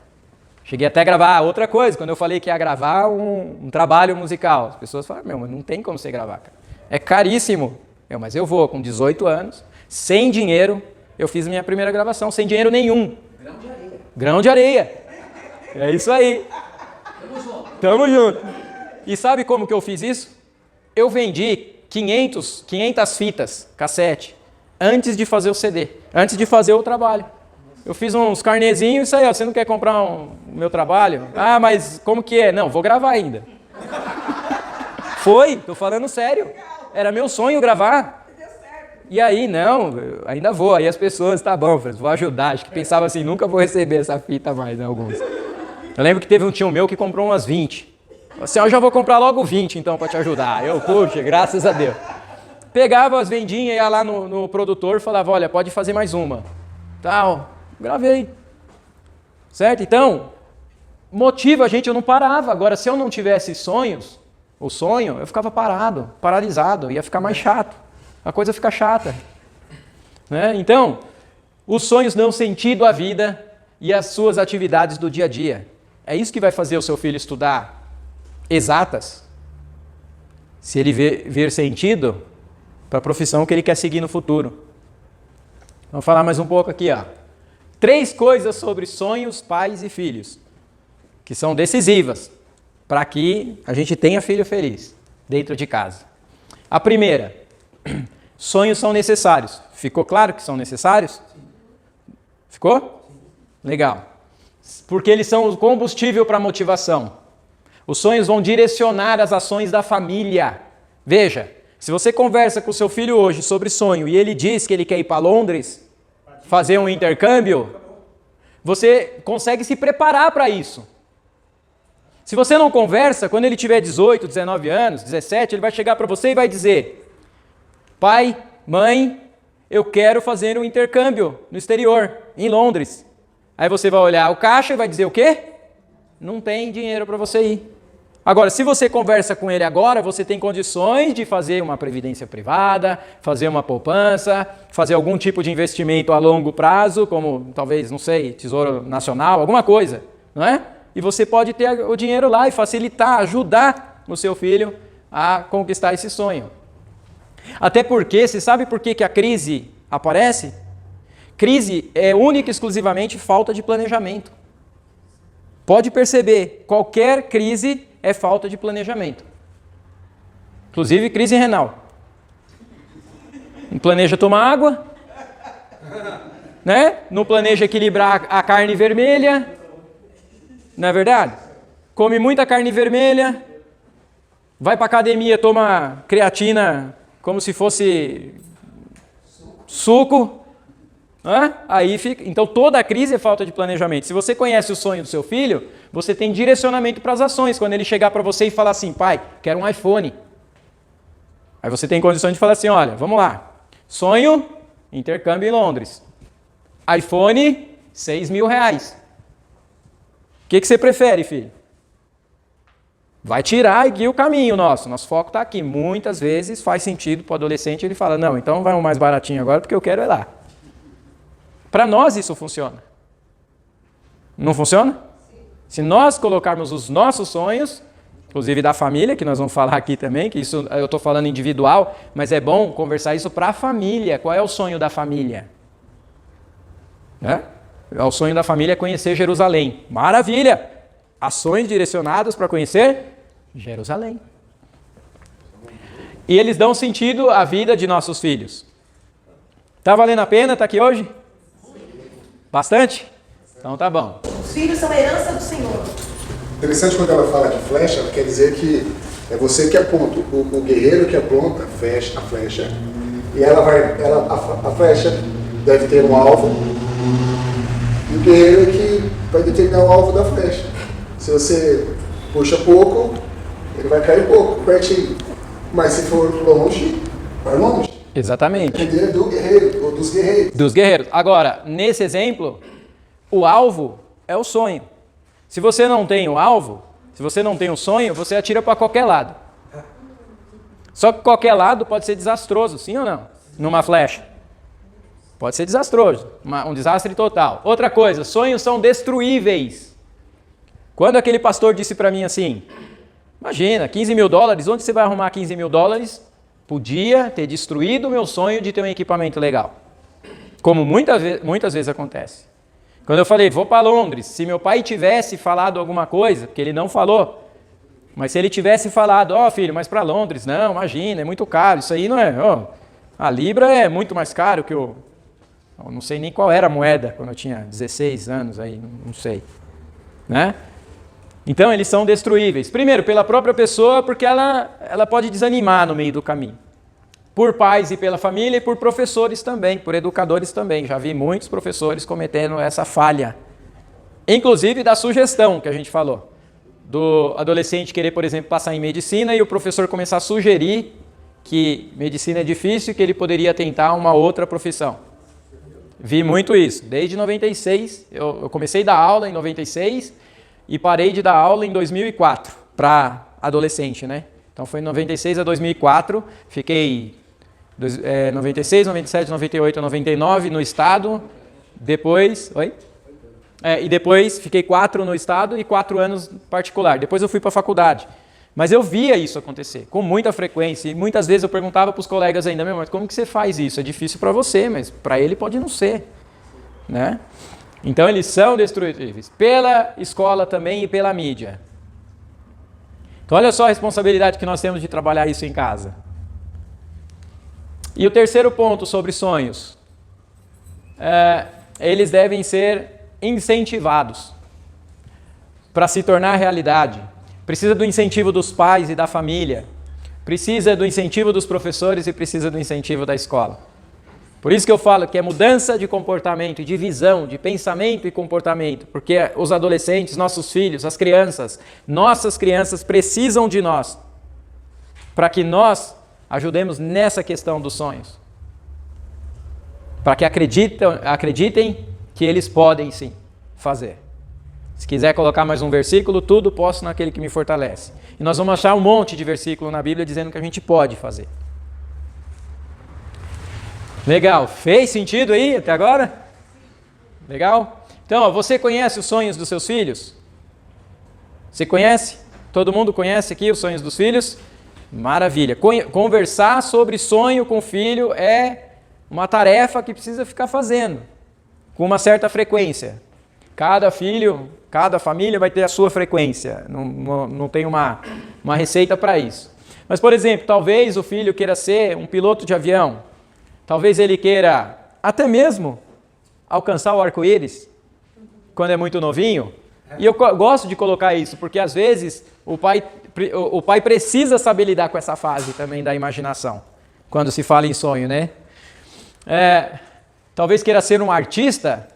Cheguei até a gravar outra coisa, quando eu falei que ia gravar um trabalho musical. As pessoas falaram, mas não tem como você gravar, cara. É caríssimo. Mas eu vou, com 18 anos, sem dinheiro, eu fiz minha primeira gravação, sem dinheiro nenhum. Grão de areia. É isso aí. Tamo junto. E sabe como que eu fiz isso? Eu vendi 500 fitas, cassete, antes de fazer o CD, antes de fazer o trabalho. Eu fiz uns carnezinhos, isso aí, você não quer comprar o meu trabalho? Mas como que é? Não, vou gravar ainda. Tô falando sério. Era meu sonho gravar. E aí, não, ainda vou. Aí as pessoas, tá bom, vou ajudar. Acho que pensava assim, nunca vou receber essa fita mais, né, alguns. Eu lembro que teve um tio meu que comprou umas 20. Assim, eu já vou comprar logo 20 então para te ajudar. Eu, puxa, graças a Deus. Pegava as vendinhas, ia lá no produtor e falava, olha, pode fazer mais uma. Tal, gravei. Certo? Então, motiva a gente, eu não parava. Agora, se eu não tivesse sonhos, o sonho, eu ficava parado, paralisado, ia ficar mais chato. A coisa fica chata. Né? Então, os sonhos dão sentido à vida e às suas atividades do dia a dia. É isso que vai fazer o seu filho estudar exatas. Se ele ver sentido para a profissão que ele quer seguir no futuro. Vamos falar mais um pouco aqui, ó. 3 coisas sobre sonhos, pais e filhos, que são decisivas para que a gente tenha filho feliz dentro de casa. A primeira, sonhos são necessários. Ficou claro que são necessários? Ficou? Legal. Porque eles são o combustível para a motivação. Os sonhos vão direcionar as ações da família. Veja, se você conversa com o seu filho hoje sobre sonho e ele diz que ele quer ir para Londres, fazer um intercâmbio, você consegue se preparar para isso. Se você não conversa, quando ele tiver 18, 19 anos, 17, ele vai chegar para você e vai dizer, pai, mãe, eu quero fazer um intercâmbio no exterior, em Londres. Aí você vai olhar o caixa e vai dizer o quê? Não tem dinheiro para você ir. Agora, se você conversa com ele agora, você tem condições de fazer uma previdência privada, fazer uma poupança, fazer algum tipo de investimento a longo prazo, como talvez, não sei, Tesouro Nacional, alguma coisa, não é? E você pode ter o dinheiro lá e facilitar, ajudar o seu filho a conquistar esse sonho. Até porque, você sabe por que a crise aparece? Crise é única e exclusivamente falta de planejamento. Pode perceber, qualquer crise é falta de planejamento. Inclusive crise renal. Não planeja tomar água, né? Não planeja equilibrar a carne vermelha, não é verdade? Come muita carne vermelha, vai para academia, toma creatina como se fosse suco. Aí fica. Então toda a crise é falta de planejamento. Se você conhece o sonho do seu filho, você tem direcionamento para as ações. Quando ele chegar para você e falar assim, pai, quero um iPhone. Aí você tem condições de falar assim, olha, vamos lá. Sonho, intercâmbio em Londres. iPhone, R$6.000. O que você prefere, filho? Vai tirar e guia o caminho nosso. Nosso foco está aqui. Muitas vezes faz sentido para o adolescente, ele fala, não, então vai um mais baratinho agora porque eu quero ir lá. Para nós isso funciona. Não funciona? Se nós colocarmos os nossos sonhos, inclusive da família, que nós vamos falar aqui também, que isso eu estou falando individual, mas é bom conversar isso para a família. Qual é o sonho da família? O sonho da família é conhecer Jerusalém. Maravilha! Ações direcionadas para conhecer Jerusalém. E eles dão sentido à vida de nossos filhos. Tá valendo a pena estar aqui hoje? Bastante? Então tá bom. Os filhos são a herança do Senhor. Interessante quando ela fala de flecha, quer dizer que é você que aponta, o guerreiro que aponta a flecha, e a flecha deve ter um alvo, e o guerreiro é que vai determinar o alvo da flecha. Se você puxa pouco, ele vai cair pouco, pertinho. Mas se for longe, vai longe. Exatamente. Depender do guerreiro, ou dos guerreiros. Dos guerreiros. Agora, nesse exemplo, o alvo é o sonho. Se você não tem o alvo, se você não tem o sonho, você atira para qualquer lado. Só que qualquer lado pode ser desastroso, sim ou não? Numa flecha. Pode ser desastroso, um desastre total. Outra coisa, sonhos são destruíveis. Quando aquele pastor disse para mim assim, imagina, $15.000, onde você vai arrumar $15.000? Podia ter destruído o meu sonho de ter um equipamento legal. Como muitas vezes acontece. Quando eu falei, vou para Londres, se meu pai tivesse falado alguma coisa, porque ele não falou, mas se ele tivesse falado, filho, mas para Londres, não, imagina, é muito caro, isso aí não é, a libra é muito mais caro que eu não sei nem qual era a moeda, quando eu tinha 16 anos, aí, não sei, né? Então, eles são destruíveis. Primeiro, pela própria pessoa, porque ela pode desanimar no meio do caminho. Por pais e pela família, e por professores também, por educadores também. Já vi muitos professores cometendo essa falha. Inclusive da sugestão que a gente falou. do adolescente querer, por exemplo, passar em medicina e o professor começar a sugerir que medicina é difícil e que ele poderia tentar uma outra profissão. Vi muito isso. Desde 96, eu comecei a dar aula em 96 e parei de dar aula em 2004 para adolescente, né? Então foi em 96 a 2004, fiquei 96, 97, 98, 99 no estado, depois... Oi? E depois fiquei 4 no estado e 4 anos particular. Depois eu fui para a faculdade. Mas eu via isso acontecer com muita frequência. E muitas vezes eu perguntava para os colegas ainda, mas como que você faz isso? É difícil para você, mas para ele pode não ser. Né? Então eles são destrutíveis pela escola também e pela mídia. Então olha só a responsabilidade que nós temos de trabalhar isso em casa. E o terceiro ponto sobre sonhos. Eles devem ser incentivados para se tornar realidade. Precisa do incentivo dos pais e da família. Precisa do incentivo dos professores e precisa do incentivo da escola. Por isso que eu falo que é mudança de comportamento, de visão, de pensamento e comportamento. Porque os adolescentes, nossos filhos, as crianças, nossas crianças precisam de nós para que nós ajudemos nessa questão dos sonhos. Para que acreditem que eles podem sim fazer. Se quiser colocar mais um versículo, tudo posso naquele que me fortalece. E nós vamos achar um monte de versículo na Bíblia dizendo que a gente pode fazer. Legal, fez sentido aí até agora? Legal? Então, você conhece os sonhos dos seus filhos? Você conhece? Todo mundo conhece aqui os sonhos dos filhos? Maravilha. Conversar sobre sonho com o filho é uma tarefa que precisa ficar fazendo com uma certa frequência. Cada filho, cada família vai ter a sua frequência. Não tem uma receita para isso. Mas, por exemplo, talvez o filho queira ser um piloto de avião. Talvez ele queira até mesmo alcançar o arco-íris quando é muito novinho. E eu gosto de colocar isso, porque às vezes o pai precisa saber lidar com essa fase também da imaginação, quando se fala em sonho, né? Talvez queira ser um artista.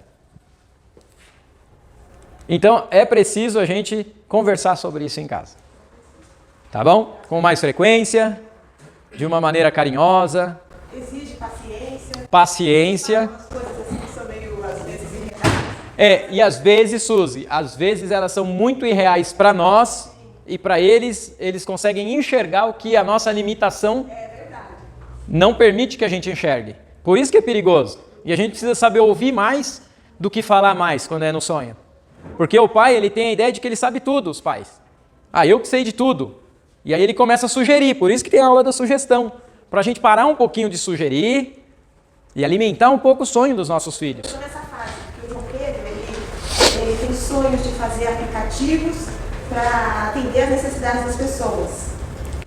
Então, é preciso a gente conversar sobre isso em casa. Tá bom? Com mais frequência, de uma maneira carinhosa. Exige paciência. Paciência. Algumas coisas assim que são meio, às vezes, irreais. E às vezes, Suzy, às vezes elas são muito irreais para nós e para eles conseguem enxergar o que a nossa limitação não permite que a gente enxergue. Por isso que é perigoso. E a gente precisa saber ouvir mais do que falar mais quando é no sonho. Porque o pai, ele tem a ideia de que ele sabe tudo, os pais. Eu que sei de tudo. E aí ele começa a sugerir, por isso que tem a aula da sugestão. Para a gente parar um pouquinho de sugerir e alimentar um pouco o sonho dos nossos filhos. Eu estou nessa fase, porque o João Pedro, ele tem sonhos de fazer aplicativos para atender as necessidades das pessoas.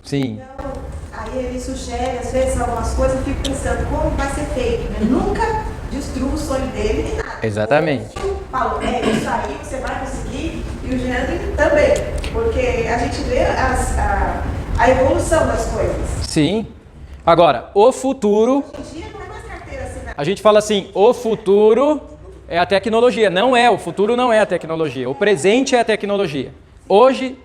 Sim. Então, aí ele sugere, às vezes, algumas coisas, eu fico pensando como vai ser feito. Né? Nunca destrua o sonho dele nem nada. Exatamente. Eu falo, isso aí você vai conseguir, e o Jean também, porque a gente vê a evolução das coisas. Sim. Agora, o futuro... Hoje em dia não é mais carteira assinada. A gente fala assim, o futuro é a tecnologia. Não é, o futuro não é a tecnologia. O presente é a tecnologia. Hoje,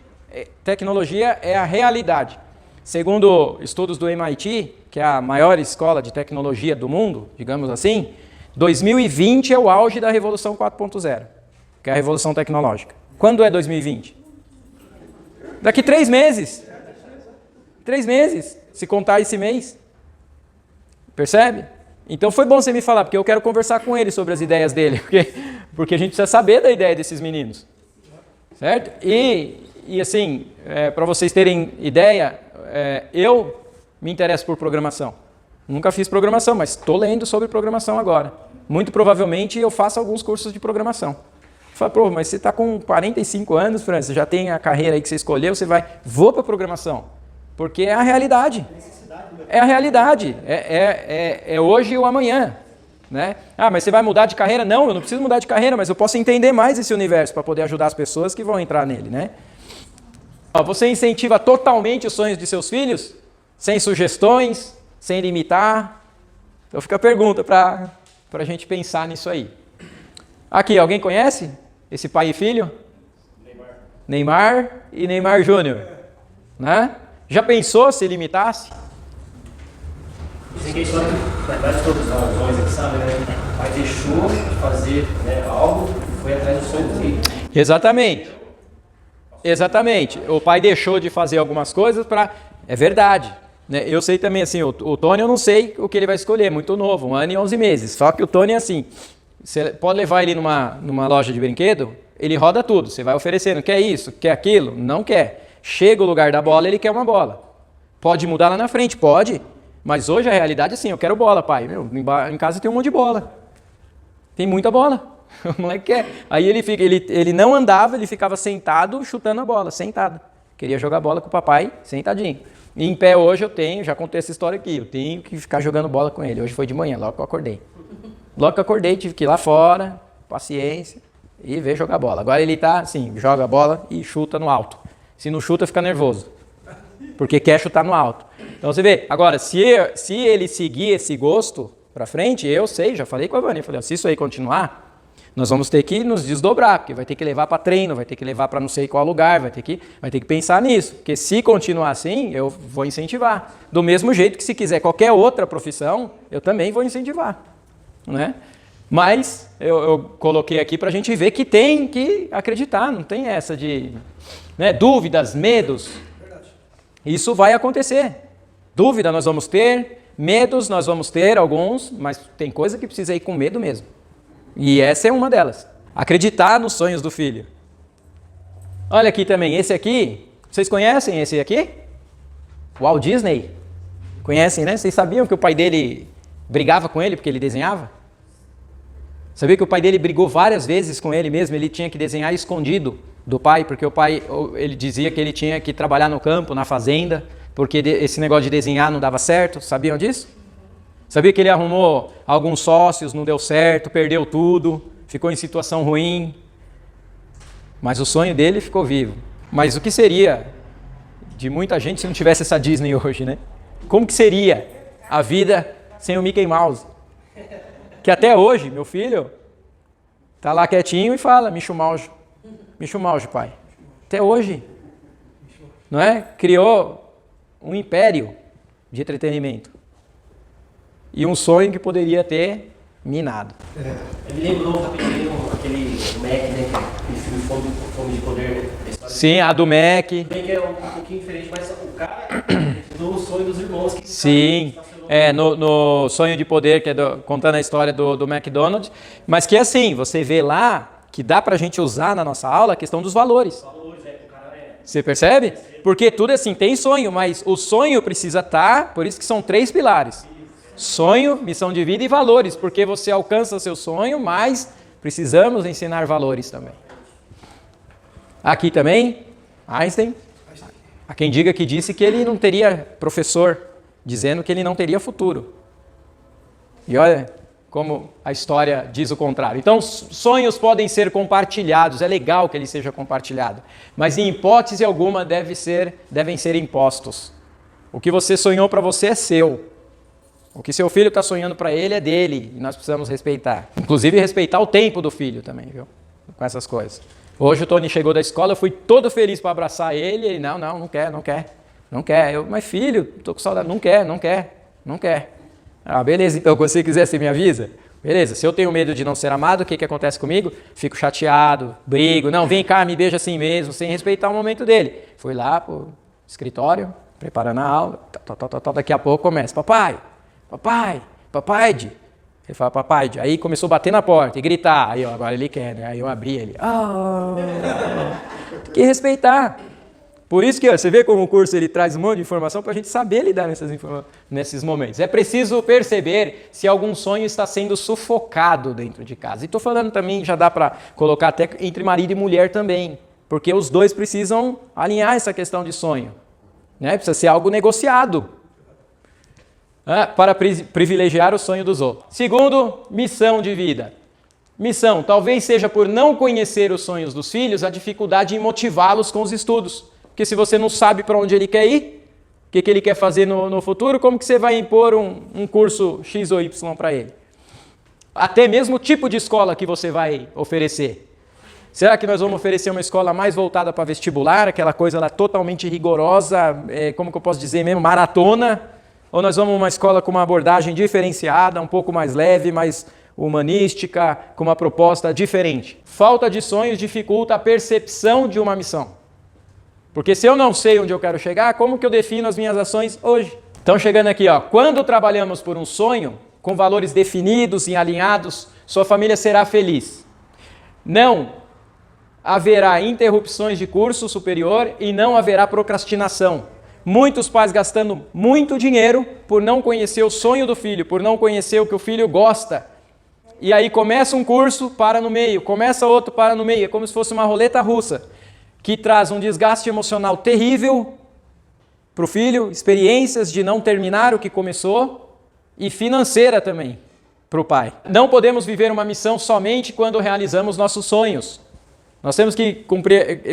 tecnologia é a realidade. Segundo estudos do MIT, que é a maior escola de tecnologia do mundo, digamos assim, 2020 é o auge da Revolução 4.0, que é a revolução tecnológica. Quando é 2020? Daqui 3 meses. 3 meses, se contar esse mês. Percebe? Então foi bom você me falar, porque eu quero conversar com ele sobre as ideias dele, porque a gente precisa saber da ideia desses meninos. Certo? E assim, para vocês terem ideia, eu me interesso por programação. Nunca fiz programação, mas estou lendo sobre programação agora. Muito provavelmente eu faço alguns cursos de programação. Fala, mas você está com 45 anos, Fran, você já tem a carreira aí que você escolheu, vou para programação. Porque é a realidade. É a realidade. É hoje ou amanhã. Né? Mas você vai mudar de carreira? Não, eu não preciso mudar de carreira, mas eu posso entender mais esse universo para poder ajudar as pessoas que vão entrar nele. Né? Você incentiva totalmente os sonhos de seus filhos? Sem sugestões? Sem limitar? Então fica a pergunta para a gente pensar nisso aí. Aqui, alguém conhece esse pai e filho? Neymar e Neymar Júnior, né? Já pensou se limitasse? Dizem que a história, na verdade, todos nós aqui sabem, né? O pai deixou de fazer, né, algo e foi atrás do sonho dele. Exatamente. Exatamente. O pai deixou de fazer algumas coisas para... É verdade. Né? Eu sei também, assim, o Tony, eu não sei o que ele vai escolher, muito novo, 1 ano e 11 meses. Só que o Tony é assim, você pode levar ele numa loja de brinquedo, ele roda tudo, você vai oferecendo, quer isso, quer aquilo? Não quer. Chega o lugar da bola, ele quer uma bola. Pode mudar lá na frente? Pode. Mas hoje a realidade é assim, eu quero bola, pai. Meu, em casa tem um monte de bola. Tem muita bola. O moleque quer. Aí ele não andava, ele ficava sentado chutando a bola, sentado. Queria jogar bola com o papai, sentadinho. E em pé hoje já contei essa história aqui, eu tenho que ficar jogando bola com ele. Hoje foi de manhã, logo que eu acordei. Logo que eu acordei, tive que ir lá fora, paciência, e ver jogar bola. Agora ele tá assim, joga a bola e chuta no alto. Se não chuta, fica nervoso. Porque quer chutar no alto. Então você vê, agora, se ele seguir esse gosto pra frente, eu sei, já falei com a Vânia, falei, se isso aí continuar, nós vamos ter que nos desdobrar, porque vai ter que levar para treino, vai ter que levar para não sei qual lugar, vai ter que pensar nisso. Porque se continuar assim, eu vou incentivar. Do mesmo jeito que se quiser qualquer outra profissão, eu também vou incentivar. Né? Mas eu coloquei aqui para a gente ver que tem que acreditar, não tem essa de dúvidas, medos. Isso vai acontecer. Dúvida nós vamos ter, medos nós vamos ter alguns, mas tem coisa que precisa ir com medo mesmo. E essa é uma delas. Acreditar nos sonhos do filho. Olha aqui também, esse aqui, vocês conhecem esse aqui? Walt Disney. Conhecem, né? Vocês sabiam que o pai dele brigava com ele porque ele desenhava? Sabia que o pai dele brigou várias vezes com ele mesmo? Ele tinha que desenhar escondido do pai, porque o pai, ele dizia que ele tinha que trabalhar no campo, na fazenda, porque esse negócio de desenhar não dava certo. Sabiam disso? Sabia que ele arrumou alguns sócios, não deu certo, perdeu tudo, ficou em situação ruim. Mas o sonho dele ficou vivo. Mas o que seria de muita gente se não tivesse essa Disney hoje, né? Como que seria a vida sem o Mickey Mouse? Que até hoje, meu filho, tá lá quietinho e fala, Micho Mouse, pai. Até hoje, não é? Criou um império de entretenimento. E um sonho que poderia ter minado. Ele lembrou rapidinho aquele Mac, né? Aquele filme Fome de Poder. Sim, a do Mac. Que é um pouquinho diferente, mas o cara do sonho dos irmãos. Que sim, no Sonho de Poder, que é contando a história do McDonald's. Mas que assim, você vê lá que dá pra gente usar na nossa aula a questão dos valores. Você percebe? Porque tudo assim, tem sonho, mas o sonho precisa estar, por isso que são 3 pilares. Sonho, missão de vida e valores, porque você alcança seu sonho, mas precisamos ensinar valores também. Aqui também, Einstein, há quem diga que disse que ele não teria professor, dizendo que ele não teria futuro. E olha como a história diz o contrário. Então, sonhos podem ser compartilhados, é legal que ele seja compartilhado, mas em hipótese alguma devem ser impostos. O que você sonhou para você é seu. O que seu filho está sonhando para ele é dele, e nós precisamos respeitar. Inclusive respeitar o tempo do filho também, viu? Com essas coisas. Hoje o Tony chegou da escola, eu fui todo feliz para abraçar ele, ele, não quer. Mas filho, estou com saudade, não quer. Ah, beleza, então quando você quiser você me avisa. Beleza, se eu tenho medo de não ser amado, o que acontece comigo? Fico chateado, brigo, não, vem cá, me beija assim mesmo, sem respeitar o momento dele. Fui lá pro escritório, preparando a aula, daqui a pouco começa, papai, ele fala, papai, aí começou a bater na porta e gritar, aí agora ele quer, né? Aí eu abri ele, tem que respeitar. Por isso que você vê como o curso ele traz um monte de informação para a gente saber lidar nesses momentos. É preciso perceber se algum sonho está sendo sufocado dentro de casa. E estou falando também, já dá para colocar até entre marido e mulher também, porque os dois precisam alinhar essa questão de sonho. Né? Precisa ser algo negociado. Para privilegiar o sonho dos outros. Segundo, missão de vida. Missão, talvez seja por não conhecer os sonhos dos filhos, a dificuldade em motivá-los com os estudos. Porque se você não sabe para onde ele quer ir, o que ele quer fazer no futuro, como que você vai impor um curso X ou Y para ele? Até mesmo o tipo de escola que você vai oferecer. Será que nós vamos oferecer uma escola mais voltada para vestibular, aquela coisa lá totalmente rigorosa, como que eu posso dizer mesmo, maratona? Ou nós vamos uma escola com uma abordagem diferenciada, um pouco mais leve, mais humanística, com uma proposta diferente? Falta de sonhos dificulta a percepção de uma missão. Porque se eu não sei onde eu quero chegar, como que eu defino as minhas ações hoje? Então, chegando aqui, ó, quando trabalhamos por um sonho, com valores definidos e alinhados, sua família será feliz. Não haverá interrupções de curso superior e não haverá procrastinação. Muitos pais gastando muito dinheiro por não conhecer o sonho do filho, por não conhecer o que o filho gosta. E aí começa um curso, para no meio, começa outro, para no meio. É como se fosse uma roleta russa, que traz um desgaste emocional terrível para o filho, experiências de não terminar o que começou e financeira também para o pai. Não podemos viver uma missão somente quando realizamos nossos sonhos. Nós temos que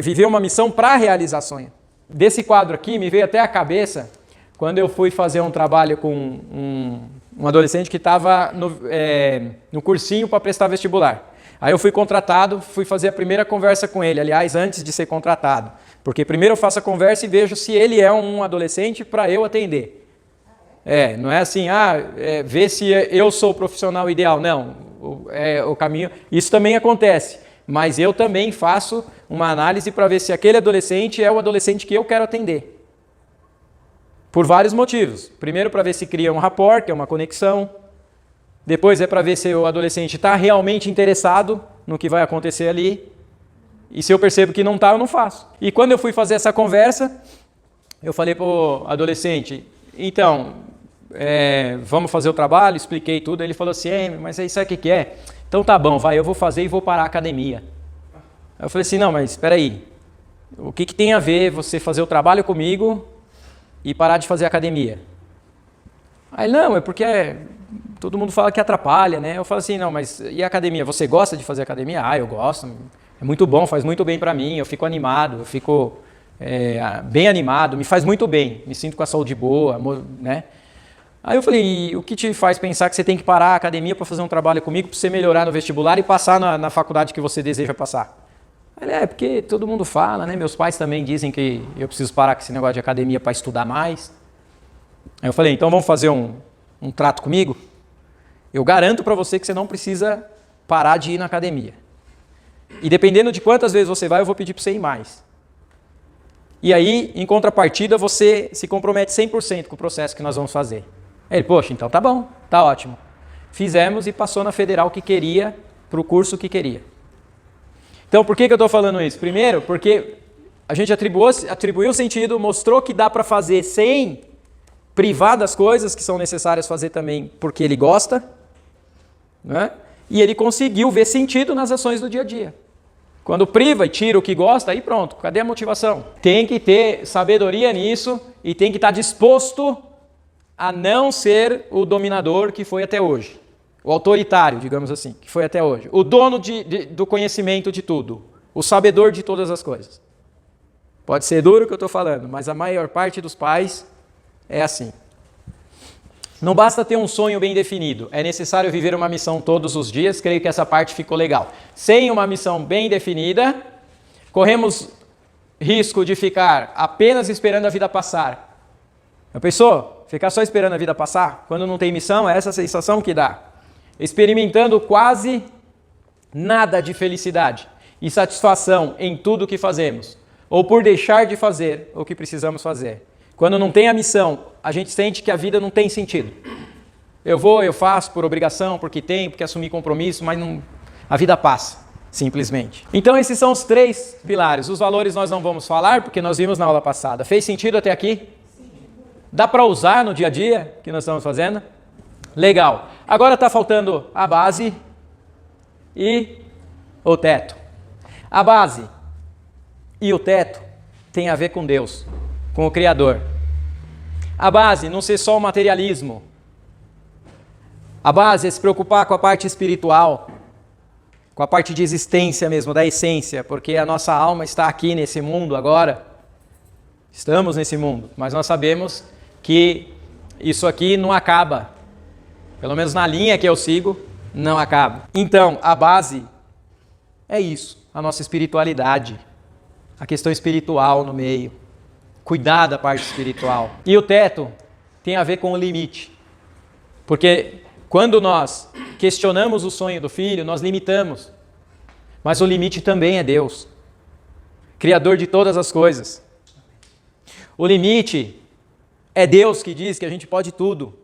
viver uma missão para realizar sonho. Desse quadro aqui me veio até a cabeça quando eu fui fazer um trabalho com um adolescente que estava no cursinho para prestar vestibular. Aí eu fui contratado, fui fazer a primeira conversa com ele, aliás, antes de ser contratado. Porque primeiro eu faço a conversa e vejo se ele é um adolescente para eu atender. Não é assim, ver se eu sou o profissional ideal. Não, o caminho... Isso também acontece. Mas eu também faço uma análise para ver se aquele adolescente é o adolescente que eu quero atender. Por vários motivos. Primeiro, para ver se cria um rapport, que é uma conexão. Depois é para ver se o adolescente está realmente interessado no que vai acontecer ali. E se eu percebo que não está, eu não faço. E quando eu fui fazer essa conversa, eu falei para o adolescente, então, vamos fazer o trabalho, expliquei tudo. Ele falou assim, mas aí sabe o que é? Então tá bom, eu vou fazer e vou parar a academia. Aí eu falei assim, não, mas espera aí, o que tem a ver você fazer o trabalho comigo e parar de fazer academia? Aí não, é porque todo mundo fala que atrapalha, né? Eu falo assim, não, mas e a academia? Você gosta de fazer academia? Eu gosto, é muito bom, faz muito bem para mim, eu fico animado, eu fico bem animado, me faz muito bem, me sinto com a saúde boa, né? Aí eu falei, e o que te faz pensar que você tem que parar a academia para fazer um trabalho comigo, para você melhorar no vestibular e passar na faculdade que você deseja passar? Ele, porque todo mundo fala, né? Meus pais também dizem que eu preciso parar com esse negócio de academia para estudar mais. Aí eu falei, então vamos fazer um trato comigo? Eu garanto para você que você não precisa parar de ir na academia. E dependendo de quantas vezes você vai, eu vou pedir para você ir mais. E aí, em contrapartida, você se compromete 100% com o processo que nós vamos fazer. Ele, poxa, então tá bom, tá ótimo. Fizemos e passou na federal que queria, para o curso que queria. Então, por que eu estou falando isso? Primeiro, porque a gente atribuiu sentido, mostrou que dá para fazer sem privar das coisas que são necessárias fazer também porque ele gosta, né? E ele conseguiu ver sentido nas ações do dia a dia. Quando priva e tira o que gosta, aí pronto, cadê a motivação? Tem que ter sabedoria nisso e tem que estar disposto a não ser o dominador que foi até hoje. O autoritário, digamos assim, que foi até hoje. O dono do conhecimento de tudo. O sabedor de todas as coisas. Pode ser duro o que eu estou falando, mas a maior parte dos pais é assim. Não basta ter um sonho bem definido. É necessário viver uma missão todos os dias. Creio que essa parte ficou legal. Sem uma missão bem definida, corremos risco de ficar apenas esperando a vida passar. Já pensou? Ficar só esperando a vida passar? Quando não tem missão, é essa sensação que dá. Experimentando quase nada de felicidade e satisfação em tudo o que fazemos. Ou por deixar de fazer o que precisamos fazer. Quando não tem a missão, a gente sente que a vida não tem sentido. Eu faço por obrigação, porque assumi compromisso, mas não, a vida passa, simplesmente. Então esses são os 3 pilares. Os valores nós não vamos falar, porque nós vimos na aula passada. Fez sentido até aqui? Dá para usar no dia a dia que nós estamos fazendo? Legal. Agora está faltando a base e o teto. A base e o teto tem a ver com Deus, com o Criador. A base não ser só o materialismo. A base é se preocupar com a parte espiritual, com a parte de existência mesmo, da essência, porque a nossa alma está aqui nesse mundo agora. Estamos nesse mundo, mas nós sabemos que isso aqui não acaba. Pelo menos na linha que eu sigo, não acaba. Então, a base é isso. a nossa espiritualidade, a questão espiritual no meio, cuidar da parte espiritual. E o teto tem a ver com o limite, porque quando nós questionamos o sonho do filho, nós limitamos, mas o limite também é Deus, Criador de todas as coisas. O limite é Deus que diz que a gente pode tudo.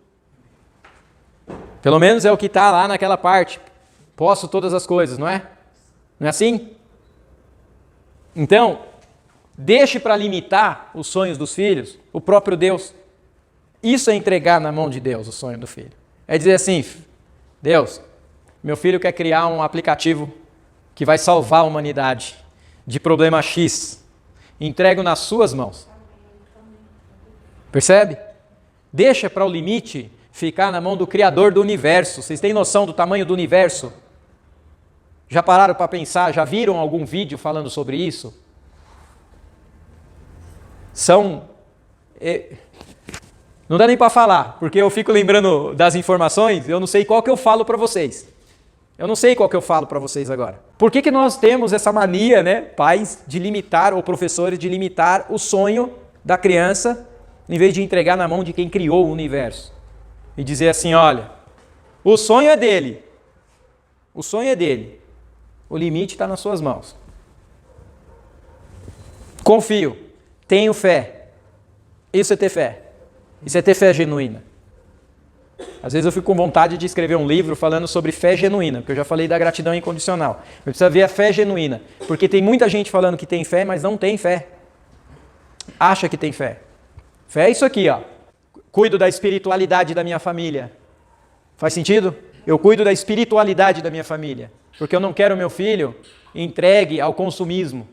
Pelo menos é o que está lá naquela parte. Posso todas as coisas, não é? Não é assim? Então, deixe para limitar os sonhos dos filhos o próprio Deus. Isso é entregar na mão de Deus o sonho do filho. É dizer assim, Deus, meu filho quer criar um aplicativo que vai salvar a humanidade de problema X. Entrego nas suas mãos. Percebe? Deixa para o limite ficar na mão do Criador do universo. Vocês têm noção do tamanho do universo? Já pararam para pensar? Já viram algum vídeo falando sobre isso? Não dá nem para falar, porque eu fico lembrando das informações, eu não sei qual que eu falo para vocês. Eu não sei qual que eu falo para vocês agora. Por que nós temos essa mania, né, pais, de limitar, ou professores, de limitar o sonho da criança, em vez de entregar na mão de quem criou o universo? E dizer assim, olha, o sonho é dele. O sonho é dele. O limite está nas suas mãos. Confio. Tenho fé. Isso é ter fé. Isso é ter fé genuína. Às vezes eu fico com vontade de escrever um livro falando sobre fé genuína, porque eu já falei da gratidão incondicional. Eu preciso ver a fé genuína, porque tem muita gente falando que tem fé, mas não tem fé. Acha que tem fé. Fé é isso aqui, ó. Cuido da espiritualidade da minha família. Faz sentido? Eu cuido da espiritualidade da minha família, porque eu não quero meu filho entregue ao consumismo,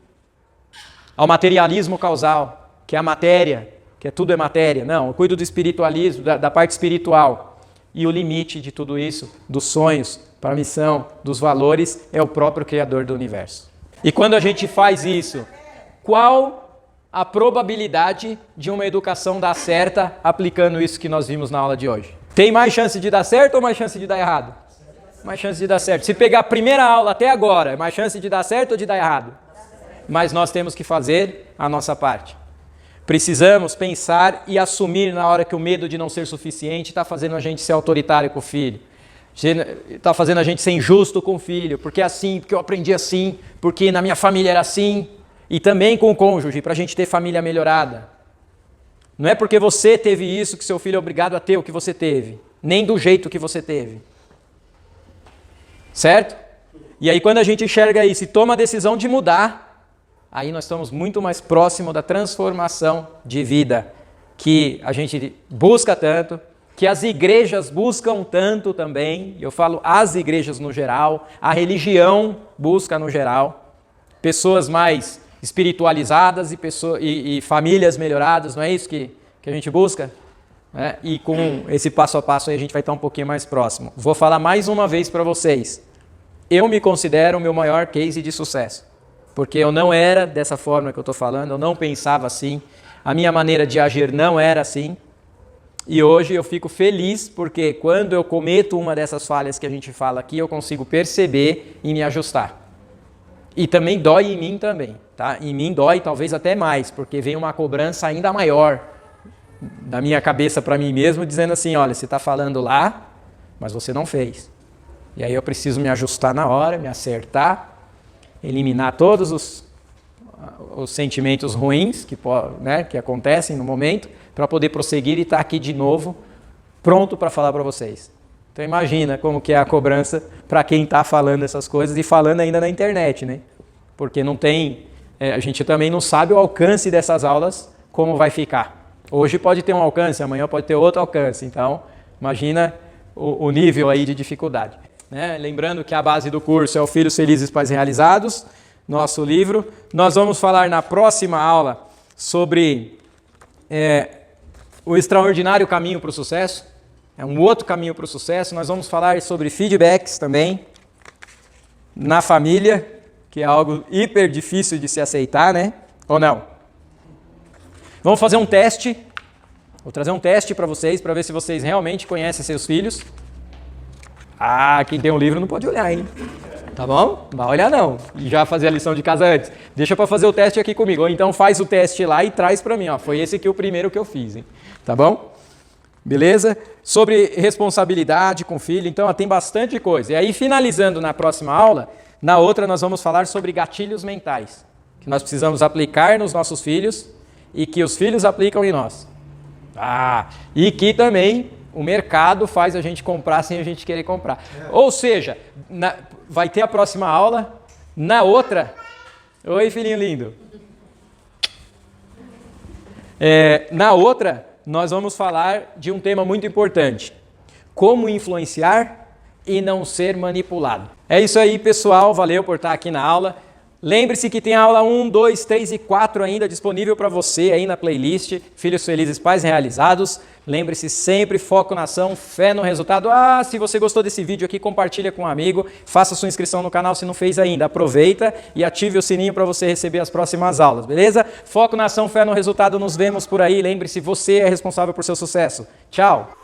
ao materialismo causal, que é a matéria, que tudo é matéria. Não, eu cuido do espiritualismo, da parte espiritual. E o limite de tudo isso, dos sonhos para a missão, dos valores, é o próprio Criador do universo. E quando a gente faz isso, qual a probabilidade de uma educação dar certa aplicando isso que nós vimos na aula de hoje? Tem mais chance de dar certo ou mais chance de dar errado? Mais chance de dar certo. Se pegar a primeira aula até agora, é mais chance de dar certo ou de dar errado? Mas nós temos que fazer a nossa parte. Precisamos pensar e assumir na hora que o medo de não ser suficiente está fazendo a gente ser autoritário com o filho. Está fazendo a gente ser injusto com o filho. Porque é assim, porque eu aprendi assim, porque na minha família era assim. E também com o cônjuge, para a gente ter família melhorada. Não é porque você teve isso que seu filho é obrigado a ter o que você teve. Nem do jeito que você teve. Certo? E aí quando a gente enxerga isso e toma a decisão de mudar, aí nós estamos muito mais próximo da transformação de vida que a gente busca tanto, que as igrejas buscam tanto também. Eu falo as igrejas no geral, a religião busca no geral. Pessoas mais espiritualizadas e famílias melhoradas, não é isso que a gente busca? E com esse passo a passo aí a gente vai estar um pouquinho mais próximo. Vou falar mais uma vez para vocês. Eu me considero o meu maior case de sucesso. Porque eu não era dessa forma que eu estou falando, eu não pensava assim, a minha maneira de agir não era assim. E hoje eu fico feliz porque quando eu cometo uma dessas falhas que a gente fala aqui, eu consigo perceber e me ajustar. E também dói em mim também, tá? Em mim dói talvez até mais, porque vem uma cobrança ainda maior da minha cabeça para mim mesmo, dizendo assim, olha, você está falando lá, mas você não fez. E aí eu preciso me ajustar na hora, me acertar, eliminar todos os sentimentos ruins que acontecem no momento, para poder prosseguir e estar aqui de novo, pronto para falar para vocês. Então imagina como que é a cobrança para quem está falando essas coisas e falando ainda na internet, né? Porque não tem, a gente também não sabe o alcance dessas aulas, como vai ficar. Hoje pode ter um alcance, amanhã pode ter outro alcance, então imagina o nível aí de dificuldade. Lembrando que a base do curso é o Filhos Felizes, Pais Realizados, nosso livro. Nós vamos falar na próxima aula sobre o extraordinário caminho para o sucesso. É um outro caminho para o sucesso. Nós vamos falar sobre feedbacks também na família, que é algo hiper difícil de se aceitar, né? Ou não? Vamos fazer um teste. Vou trazer um teste para vocês, para ver se vocês realmente conhecem seus filhos. Quem tem um livro não pode olhar, hein? Tá bom? Não vai olhar não. E já fazer a lição de casa antes. Deixa para fazer o teste aqui comigo. Ou então faz o teste lá e traz para mim. Ó. Foi esse aqui o primeiro que eu fiz. Hein? Tá bom? Beleza? Sobre responsabilidade com o filho. Então, ó, tem bastante coisa. E aí, finalizando na próxima aula, na outra nós vamos falar sobre gatilhos mentais. Que nós precisamos aplicar nos nossos filhos e que os filhos aplicam em nós. E que também o mercado faz a gente comprar sem a gente querer comprar. Ou seja, vai ter a próxima aula, na outra... Oi, filhinho lindo. Na outra, nós vamos falar de um tema muito importante. Como influenciar e não ser manipulado. É isso aí, pessoal. Valeu por estar aqui na aula. Lembre-se que tem a aula 1, 2, 3 e 4 ainda disponível para você aí na playlist Filhos Felizes, Pais Realizados. Lembre-se sempre, foco na ação, fé no resultado. Se você gostou desse vídeo aqui, compartilha com um amigo, faça sua inscrição no canal se não fez ainda. Aproveita e ative o sininho para você receber as próximas aulas, beleza? Foco na ação, fé no resultado, nos vemos por aí. Lembre-se, você é responsável por seu sucesso. Tchau!